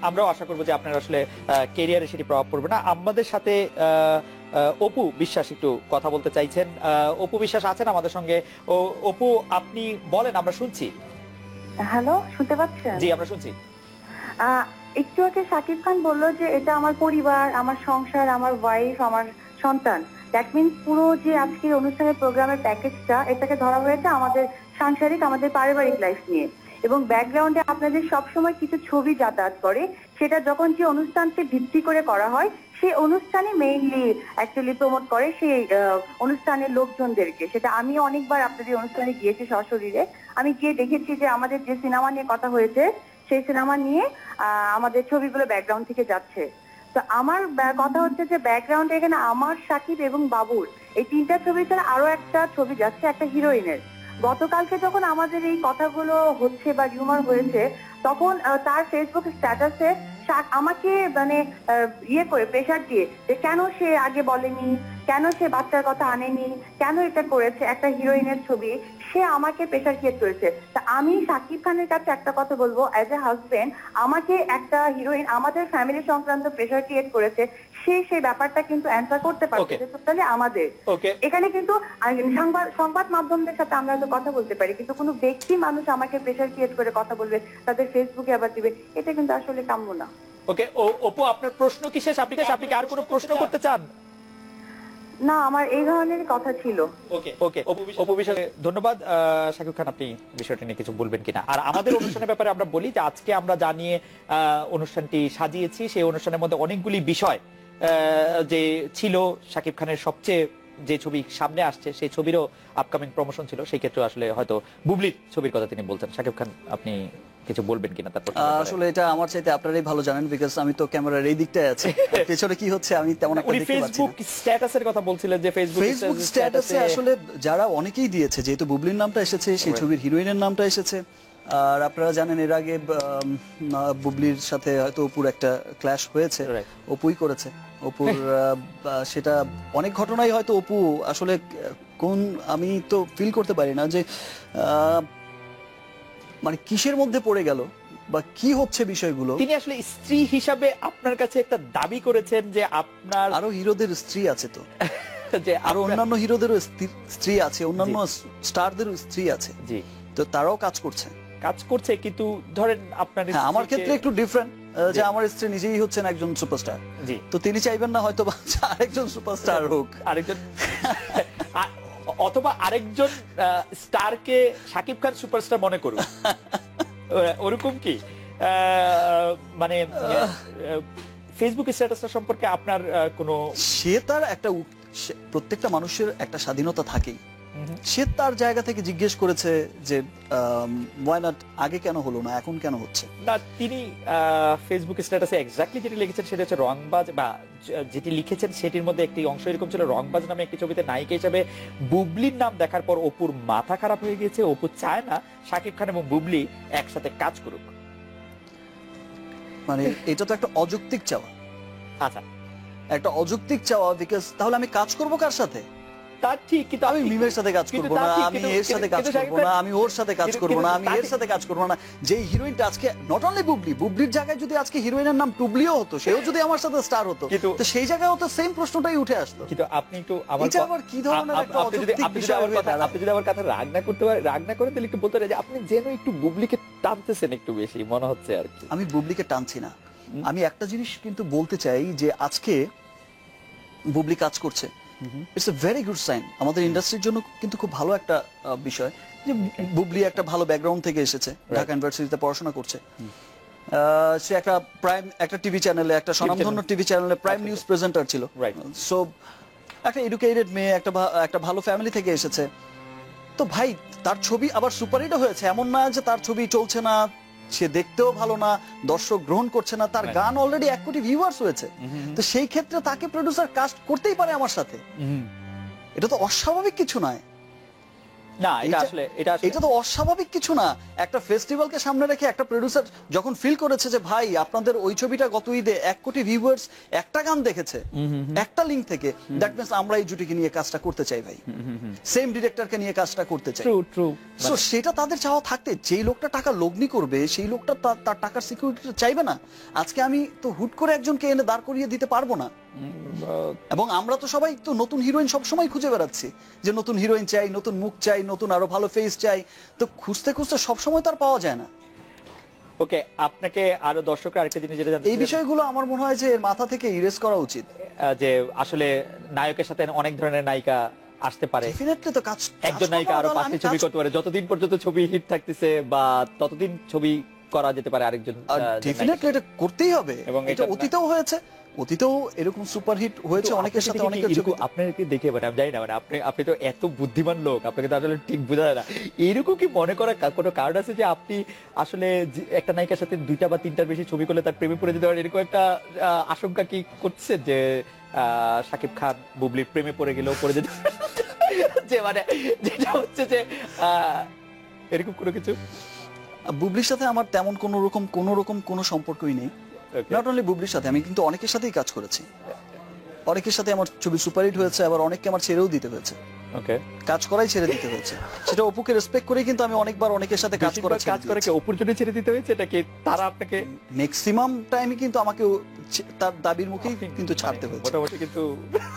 আমরাও আশা করবো যে আপনার আসলে ক্যারিয়ারে সেটি প্রভাব পড়বে না। আমাদের সাথে অপু বিশ্বাস একটু কথা বলতে চাইছেন। অপু বিশ্বাস আছেন আমাদের সঙ্গে? অপু, আপনি বলেন, আমরা শুনছি। হ্যালো, শুনতে পাচ্ছেন? জি, আমরা শুনছি। একটু আগে শাকিব খান বললো যে এটা আমার পরিবার, আমার সংসার, আমার ওয়াইফ, আমার সন্তান। দ্যাট মিনস পুরো যে আজকের অনুষ্ঠানের প্রোগ্রামের প্যাকেজটা, এটাকে ধরা হয়েছে আমাদের সাংসারিক, আমাদের পারিবারিক লাইফ নিয়ে। এবং ব্যাকগ্রাউন্ডে আপনাদের সবসময় কিছু ছবি যাতায়াত করে, সেটা যখন যে অনুষ্ঠানকে ভিত্তি করে করা হয়, সেই অনুষ্ঠানে মেইনলি অ্যাকচুয়ালি প্রমোট করে সেই অনুষ্ঠানের লোকজনদেরকে। সেটা আমি অনেকবার আপনাদের অনুষ্ঠানে গিয়েছি সশরীরে, আমি গিয়ে দেখেছি যে আমাদের যে সিনেমা নিয়ে কথা হয়েছে সেই সিনেমা নিয়ে আমাদের ছবিগুলো ব্যাকগ্রাউন্ড থেকে যাচ্ছে। তো আমার কথা হচ্ছে যে ব্যাকগ্রাউন্ডে এখানে আমার, সাকিব এবং বাবুর এই তিনটা ছবি ছাড়া আরো একটা ছবি যাচ্ছে একটা হিরোইনের। গতকালকে যখন আমাদের এই কথাগুলো হচ্ছে বা রিউমার হয়েছে, তখন তার ফেসবুক স্ট্যাটাসে আমাকে মানে ইয়ে করে প্রেশার দিয়ে যে কেন সে আগে বলেনি, কেন সে বাচ্চার কথা আনেনি, কেন এটা করেছে, একটা হিরোইনের ছবি, সে আমাকে প্রেশার ক্রিয়েট করেছে। তা আমি শাকিব খানের কাছে একটা কথা বলবো, অ্যাজ এ হাজবেন্ড, আমাকে একটা হিরোইন আমাদের ফ্যামিলি সংক্রান্ত প্রেশার ক্রিয়েট করেছে, সেই ব্যাপারটা কিন্তু অ্যান্সার করতে পারছে টোটালি আমাদের। এখানে কিন্তু সংবাদ মাধ্যমদের সাথে আমরা তো কথা বলতে পারি, কিন্তু কোনো ব্যক্তি মানুষ আমাকে প্রেশার ক্রিয়েট করে কথা বলবে, তাদের ফেসবুকে আবার দিবে, এটা কিন্তু আসলে কাম্য না। ওকে, অপু, আপনার প্রশ্ন কি শেষ? আপনি কি আর কোনো প্রশ্ন করতে চান? না, আমার এই ধরনের কথা ছিল। ওকে, অপু বিশ্বাস, ধন্যবাদ। শাকিব খান, আপনি বিষয়টা নিয়ে কিছু বলবেন কিনা? আর আমাদের অনুষ্ঠানের ব্যাপারে আমরা বলি যে আজকে আমরা জানিয়ে অনুষ্ঠানটি সাজিয়েছি, সেই অনুষ্ঠানের মধ্যে অনেকগুলি বিষয় যে ছিল, শাকিব খানের সবচেয়ে যে ছবি সামনে আসছে সেই ছবিরও আপকামিং প্রমোশন ছিল, সেই ক্ষেত্রে আসলে হয়তো বুবলির ছবির কথা তিনি বলছেন। শাকিব খান, আপনি কিছু বলবেন কিনা? তারপর আসলে এটা আমার চাইতে আপনারাই ভালো জানেন, বিকজ আমি তো ক্যামেরার এই দিকটায় আছি, পেছনে কি হচ্ছে আমি তেমন একটা দেখতে পাচ্ছি না। ফেসবুক স্ট্যাটাসের কথা বলছিলেন যে ফেসবুক স্ট্যাটাসে আসলে যারা অনেকেই দিয়েছে, যেহেতু বুবলির নামটা এসেছে, সেই ছবির হিরোইনের নামটা এসেছে। আর আপনারা জানেন এর আগে বুবলির সাথে হয়তো অপুর একটা ক্ল্যাশ হয়েছে, অপুই করেছে অপুর সেটা অনেক ঘটনাই হয়তো অপু আসলে কোন, আমি তো ফিল করতে পারি না যে মানে কিসের মধ্যে পড়ে গেল বা কি হচ্ছে বিষয়গুলো। তিনি আসলে স্ত্রী হিসাবে আপনার কাছে একটা দাবি করেছেন যে আপনার আরো হিরোদের স্ত্রী আছে, তো যে আরো অন্যান্য হিরোদেরও স্ত্রী আছে, অন্যান্য স্টারদেরও স্ত্রী আছে, জি, তো তারাও কাজ করছে, কিন্তু ধরেন আপনার, আমার ক্ষেত্রে একটু ডিফারেন্ট, যে আমার স্ত্রী নিজেই হচ্ছেন একজন সুপারস্টার, জি, তো তিনি চাইবেন না হয়তো আরেকজন সুপারস্টার হোক, আরেকজন অথবা আরেকজন স্টারকে শাকিব খান সুপারস্টার মনে করুন, ওরকম কি মানে ফেসবুক স্ট্যাটাসটা সম্পর্কে আপনার কোনো, সে তার একটা, প্রত্যেকটা মানুষের একটা স্বাধীনতা থাকেই, সে তার জায়গা থেকে জিজ্ঞেস করেছে যে why not, আগে কেন হলো না, এখন কেন হচ্ছে না। তিনি ফেসবুক স্ট্যাটাসে এক্স্যাক্টলি যেটি লিখেছেন সেটা হচ্ছে রংবাজ, বা যেটি লিখেছেন সেটির মধ্যে একটি অংশ এরকম ছিল, রংবাজ নামে একটি ছবিতে নায়িকা হিসেবে বুবলির নাম দেখার পর অপুর মাথা খারাপ হয়ে গিয়েছে, অপু চায় না শাকিব খান এবং বুবলি একসাথে কাজ করুক। মানে এটা তো একটা অযৌক্তিক চাওয়া। আচ্ছা, একটা অযৌক্তিক চাওয়া, বিকজ তাহলে আমি কাজ করব কার সাথে? তার ঠিক, কিন্তু আমি মিমের সাথে কাজ করব না, আমি এর সাথে কাজ করব না, আমি ওর সাথে কাজ করব না, আমি এর সাথে কাজ করব না। যেই হিরোইনটা আজকে নট অনলি বুবলির জায়গায় যদি আজকে হিরোইনের নাম টুবলিও হতো, সেও যদি আমার সাথে স্টার হতো, তো সেই জায়গায়ও তো সেম প্রশ্নটাই উঠে আসতো। কিন্তু আপনি একটু আমার, এটা আবার কি ধরনের একটা অযৌক্তিক বিষয়? আপনি যদি আমার কথা রাগ না করেন তাহলে একটু বলতে পারেন যে আপনি যেন একটু বুবলিকে টানতেছেন একটু বেশি মনে হচ্ছে আর কি। আমি বুবলিকে টানছি না, আমি একটা জিনিস কিন্তু বলতে চাই যে আজকে বুবলি কাজ করছে, it's a very good sign, আমাদের ইন্ডাস্ট্রির জন্য কিন্তু খুব ভালো একটা বিষয় যে বুবলি একটা ভালো ব্যাকগ্রাউন্ড থেকে এসেছে, ঢাকা ইউনিভার্সিটিতে পড়াশোনা করছে, সে একটা টিভি চ্যানেলে, একটা স্বনামধন্য টিভি চ্যানেলে প্রাইম নিউজ প্রেজেন্টার ছিল, সো একটা এডুকেটেড মেয়ে, একটা ভালো ফ্যামিলি থেকে এসেছে। তো ভাই, তার ছবি আবার সুপারহিটও হয়েছে, এমন না যে তার ছবি চলছে না, সে দেখতেও ভালো না, দর্শক গ্রহণ করছে না, তার Right. গান অলরেডি 1 কোটি ভিউয়ার্স হয়েছে, তো সেই ক্ষেত্রে তাকে প্রোডিউসার কাস্ট করতেই পারে আমার সাথে। এটা তো অস্বাভাবিক কিছু নয়, না এটা আসলে এটা তো অস্বাভাবিক কিছু না। একটা ফেস্টিভ্যালকে সামনে রেখে একটা প্রোডিউসার যখন ফিল করেছে যে ভাই আপনাদের ওই ছবিটা গত ঈদে 1 কোটি ভিউয়ার্স একটা গান দেখেছে একটা লিংক থেকে, দ্যাট মিন্স আমরা এই জুটিকে নিয়ে কাজটা করতে চাই ভাই, সেম ডিরেক্টরকে নিয়ে কাজটা করতে চাই। ট্রু সো সেটা তাদের চাওয়া থাকতে, যেই লোকটা টাকা লগ্নি করবে সেই লোকটা তার টাকার সিকিউরিটিটা চাইবে না। আজকে আমি তো হুট করে একজনকে এনে দাঁড় করিয়ে দিতে পারবো না, এবং আমরা তো সবাই তো নতুন হিরোইন সবসময় খুঁজে বেড়াচ্ছি যে নতুন হিরোইন চাই, নতুন মুখ চাই, নতুন আরো ভালো ফেস চাই, তো খুঁজতে খুঁজতে সবসময় তো আর পাওয়া যায় না। ওকে, আপনাকে আরো দর্শকরা আরেকটা জিনিস যেটা জানতে এই বিষয়গুলো আমার মনে হয় যে এর মাথা থেকে ইরেজ করা উচিত। যে আসলে নায়কের সাথে অনেক ধরনের নায়িকা আসতে পারে, ডেফিনেটলি তো কাজ, একজন নায়িকা আরো 5টি ছবি করতে পারে, যতদিন পর্যন্ত ছবি হিট থাকতেছে বা ততদিন ছবি করা যেতে পারে আরেকজন ডেফিনেটলি এটা করতেই হবে, এবং এটা এটা অতীতেও হয়েছে, অতীতেও এরকম সুপারহিট হয়েছে অনেকের সাথে, অনেকের ছবি। আপনাকে দেখে মানে আমি জানি না, মানে আপনি তো এত বুদ্ধিমান লোক, আপনাকে তো আসলে ঠিক বোঝা যায় না, এরকম কি মনে করা কোনো কারণ আছে যে আপনি আসলে একটা নায়িকার সাথে 2টা বা 3টার বেশি ছবি করলে তার প্রেমে পড়ে যেতে পারেন, এরকম একটা আশঙ্কা কি করছেন যে শাকিব খান বুবলির প্রেমে পড়ে গেলেও পড়ে যেতে যে মানে যেটা হচ্ছে যে এরকম কোনো কিছু? বুবলির সাথে আমার তেমন কোনো রকম কোনো সম্পর্কই নেই। নট অনলি বুবলির সাথে, আমি কিন্তু অনেকের সাথেই কাজ করেছি, অনেকের সাথে আমার ছবি সুপারহিট হয়েছে, আবার অনেককে আমার ছেড়েও দিতে হয়েছে, ওকে, কাজ করাই ছেড়ে দিতে হয়েছে। সেটা অপুকে রেসপেক্ট করে কিন্তু আমি অনেকবার অনেকের সাথে কাজ করে কি অপুর জন্য ছেড়ে দিতে হয়েছে, এটা কি তারা আপনাকে? ম্যাক্সিমাম টাইমে কিন্তু আমাকে তার দাবির মুখেই কিন্তু ছাড়তে হয়েছে মোটামুটি। কিন্তু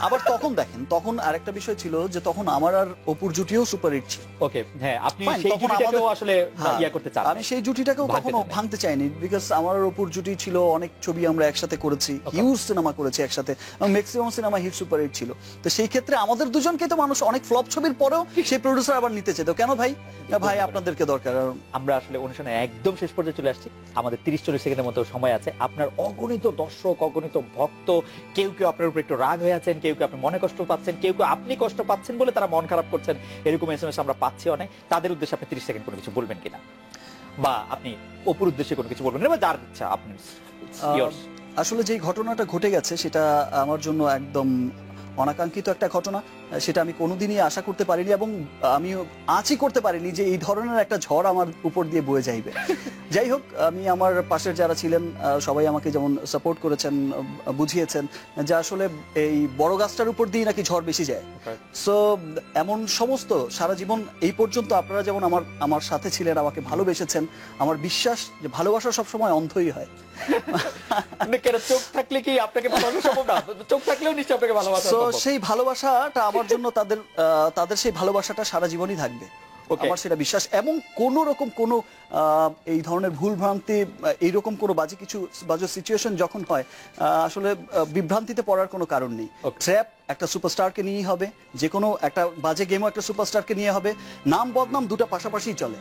আবার তখন দেখেন, তখন আরেকটা বিষয় ছিল যে তখন আমার আর অপুর জুটিও সুপারহিট ছিল। ওকে, হ্যাঁ, আপনি Fine, সেই তখন জুটিটাকেও আমাদের- আসলে হ্যাঁ, ইয়া করতে চান, আমি সেই জুটিটাকেও ভাঙতে কখনো চান না। ভাঙতে চাইনি, বিকজ আমার আর অপুর জুটি ছিল, অনেক ছবি আমরা একসাথে করেছি, হিউজ সিনেমা করেছি একসাথে, এবং ম্যাক্সিমাম সিনেমা হিট সুপারহিট ছিল। তো সেই ক্ষেত্রে আমাদের দুজনকে তো মানুষ অনেক ফ্লপ ছবির পরেও সেই প্রোডিউসার আবার নিতে চাইতো, কেন ভাই? না ভাই, আপনাদেরকে দরকার। আমরা আসলে অনুষ্ঠানে একদম শেষ পর্যায়ে চলে আসছি, আমাদের 30-40 সেকেন্ডের মতো সময় আছে। আপনার অগণিত দর্শক, অগণিত ভক্ত, কেউ কেউ আপনার উপর একটু রাগ হয়ে আছেন, কেউ কেউ আপনি মনে কষ্ট পাচ্ছেন, কেউ কেউ আপনি কষ্ট পাচ্ছেন বলে তারা মন খারাপ করছেন, এরকম এসএমএস আমরা পাচ্ছি অনেক। তাদের উদ্দেশ্যে আপনি 30 সেকেন্ড কোনো কিছু বলবেন কিনা, বা আপনি অপুর উদ্দেশ্যে কোনো কিছু বলবেন কিনা, বা যার ইচ্ছা আপনি। আসলে যেই ঘটনাটা ঘটে গেছে সেটা আমার জন্য একদম অনাকাঙ্ক্ষিত একটা ঘটনা, সেটা আমি কোনোদিনই আশা করতে পারিনি, এবং আমি আঁচই করতে পারিনি যে এই ধরনের একটা ঝড় আমার উপর দিয়ে বয়ে যাইবে। যাই হোক, আমি আমার পাশের যারা ছিলেন সবাই আমাকে যেমন সাপোর্ট করেছেন, বুঝিয়েছেন যে আসলে এই বড় গাছটার উপর দিয়ে নাকি ঝড় বেশি যায়। সো এমন সমস্ত সারা জীবন এই পর্যন্ত আপনারা যেমন আমার সাথে ছিলেন, আমাকে ভালোবেসেছেন, আমার বিশ্বাস যে ভালোবাসা সবসময় অন্ধই হয়। চোখ থাকলে কি আপনাকে ভালোবাসা সম্ভব না? চোখ থাকলেও নিশ্চয়ই আপনাকে ভালোবাসা তো সম্ভব। সেই ভালোবাসাটা আমার জন্য তাদের সেই ভালোবাসাটা সারা জীবনই থাকবে, আমার সেটা বিশ্বাস। এবং কোন রকম কোন এই ধরনের ভুল ভ্রান্তি, এইরকম কোনো বাজে সিচুয়েশন যখন হয়, আসলে বিভ্রান্তিতে পড়ার কোনো কারণ নেই। ট্র্যাপ একটা সুপারস্টারকে নিয়েই হবে, যে কোনো একটা বাজে গেমও একটা সুপারস্টারকে নিয়ে হবে। নাম বদনাম দুটো পাশাপাশি চলে,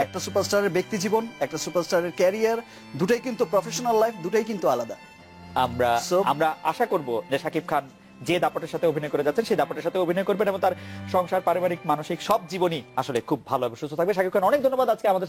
একটা সুপারস্টারের ব্যক্তি জীবন, একটা সুপারস্টারের ক্যারিয়ার, দুটাই কিন্তু প্রফেশনাল লাইফ, দুটাই কিন্তু আলাদা। আমরা আশা করব যে শাকিব খান যে দাপটের সাথে অভিনয় করে যাচ্ছেন সেই দাপটের সাথে অভিনয় করবেন, এবং তার সংসার, পারিবারিক, মানসিক সব জীবনই আসলে খুব ভালো এবং সুস্থ থাকবে। শাকিব খান, অনেক ধন্যবাদ আজকে আমাদের